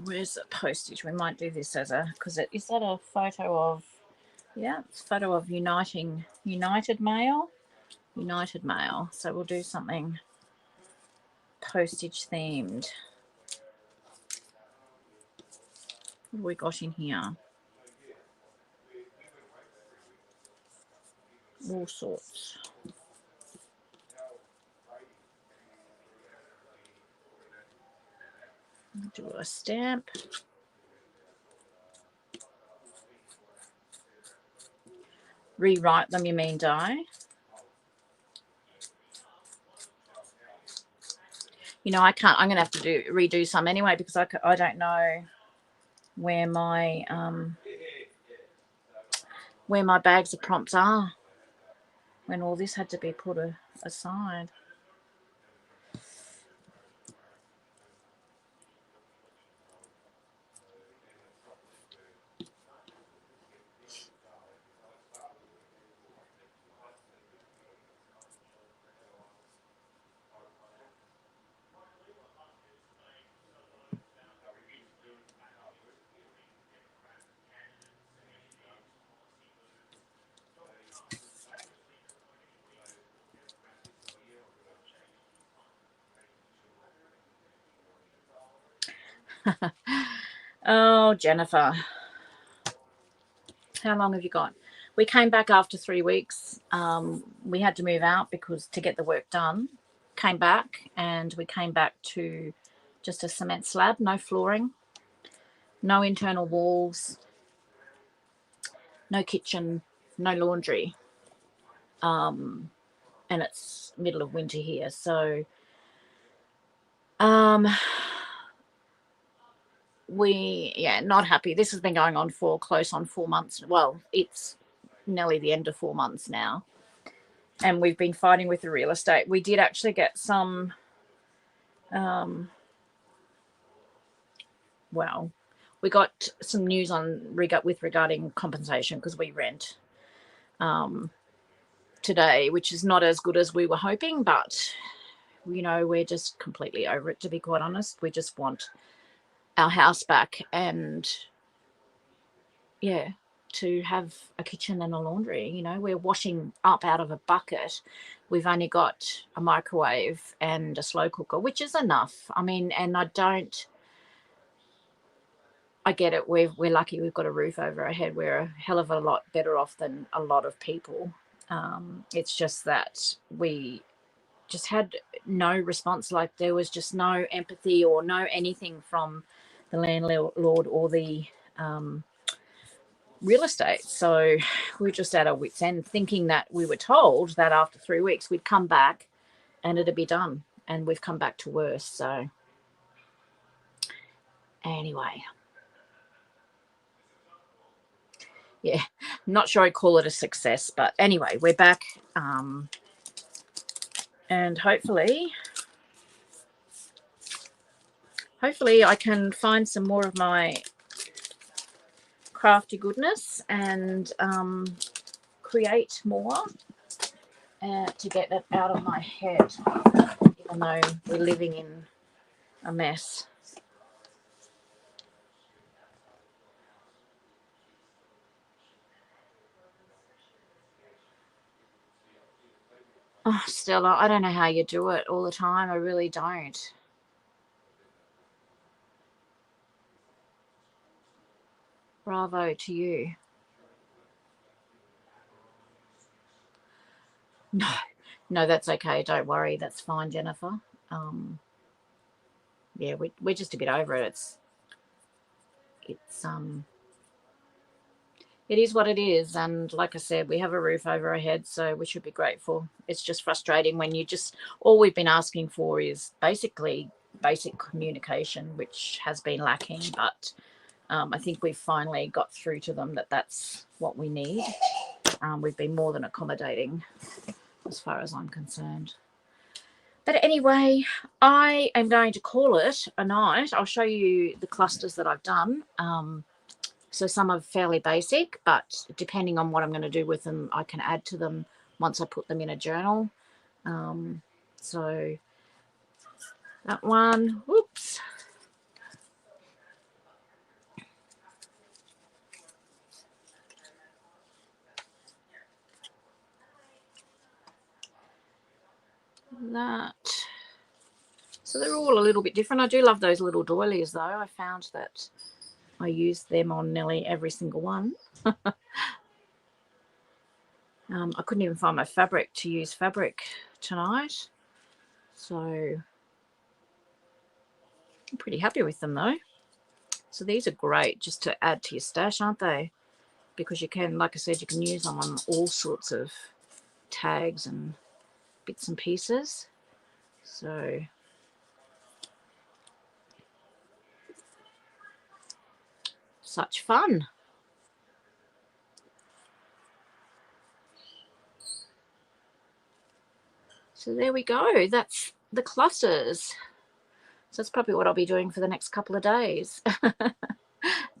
Where's the postage? We might do this as a, because is that a photo of, yeah, it's a photo of United Mail. United Mail. So we'll do something postage themed. What have we got in here? All sorts. Do a stamp. Rewrite them, you mean, Di? You know, I can't. I'm gonna have to redo some anyway because I don't know where my bags of prompts are. when all this had to be put aside. Oh, Jennifer, how long have you got? We came back after 3 weeks. We had to move out because to get the work done. Came back, and we came back to just a cement slab, no flooring, no internal walls, no kitchen, no laundry. And it's middle of winter here, so not happy. This has been going on for close on 4 months. Well, it's nearly the end of 4 months now, and we've been fighting with the real estate. We did actually get some we got some news on regarding compensation because we rent today, which is not as good as we were hoping, but we're just completely over it, to be quite honest. We just want our house back, and to have a kitchen and a laundry. We're washing up out of a bucket. We've only got a microwave and a slow cooker, which is enough. I mean, and I get it. We're lucky we've got a roof over our head. We're a hell of a lot better off than a lot of people. It's just that we just had no response. Like, there was just no empathy or no anything from the landlord or the real estate. So we're just at our wits' end, thinking that we were told that after 3 weeks we'd come back and it'd be done, and we've come back to worse. So anyway, yeah, not sure I'd call it a success, but anyway, we're back, and hopefully I can find some more of my crafty goodness and create more to get that out of my head, even though we're living in a mess. Oh, Stella, I don't know how you do it all the time. I really don't. Bravo to you. No, that's okay. Don't worry. That's fine, Jennifer. Yeah, we're just a bit over it. It is what it is, and like I said, we have a roof over our heads, so we should be grateful. It's just frustrating when all we've been asking for is basically basic communication, which has been lacking, but I think we've finally got through to them that that's what we need. We've been more than accommodating as far as I'm concerned. But anyway, I am going to call it a night. I'll show you the clusters that I've done. So some are fairly basic, but depending on what I'm going to do with them, I can add to them once I put them in a journal. So that one, whoops. That. So they're all a little bit different. I do love those little doilies, though. I found that I used them on nearly every single one. I couldn't even find my fabric to use fabric tonight. So I'm pretty happy with them, though. So these are great just to add to your stash, aren't they? Because you can, like I said, you can use them on all sorts of tags and bits and pieces. So such fun. So there we go. That's the clusters. So that's probably what I'll be doing for the next couple of days.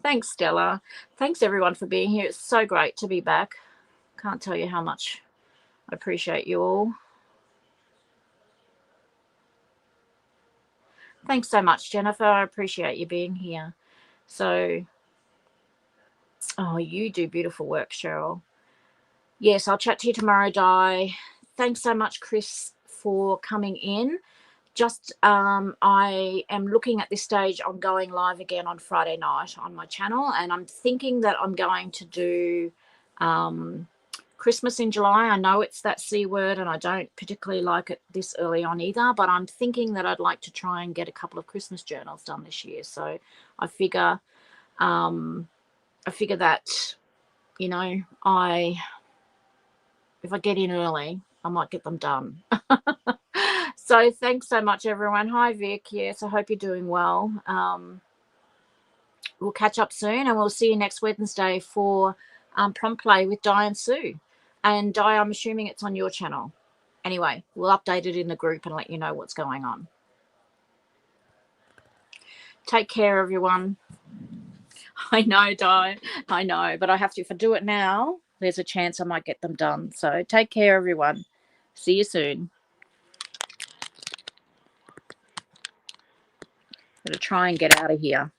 Thanks, Stella. Thanks, everyone, for being here. It's so great to be back. Can't tell you how much I appreciate you all. Thanks so much, Jennifer. I appreciate you being here. So, oh, you do beautiful work, Cheryl. Yes, I'll chat to you tomorrow, Di. Thanks so much, Chris, for coming in. Just I am looking at this stage on going live again on Friday night on my channel, and I'm thinking that I'm going to do Christmas in July. I know it's that C word and I don't particularly like it this early on either, but I'm thinking that I'd like to try and get a couple of Christmas journals done this year. So I figure that, you know, if I get in early, I might get them done. So thanks so much, everyone. Hi, Vic. Yes, I hope you're doing well. We'll catch up soon, and we'll see you next Wednesday for Prompt Play with Di and Sue. And Di, I'm assuming it's on your channel. Anyway, we'll update it in the group and let you know what's going on. Take care, everyone. I know, Di. I know, but I have to. If I do it now, there's a chance I might get them done. So take care, everyone. See you soon. I'm going to try and get out of here.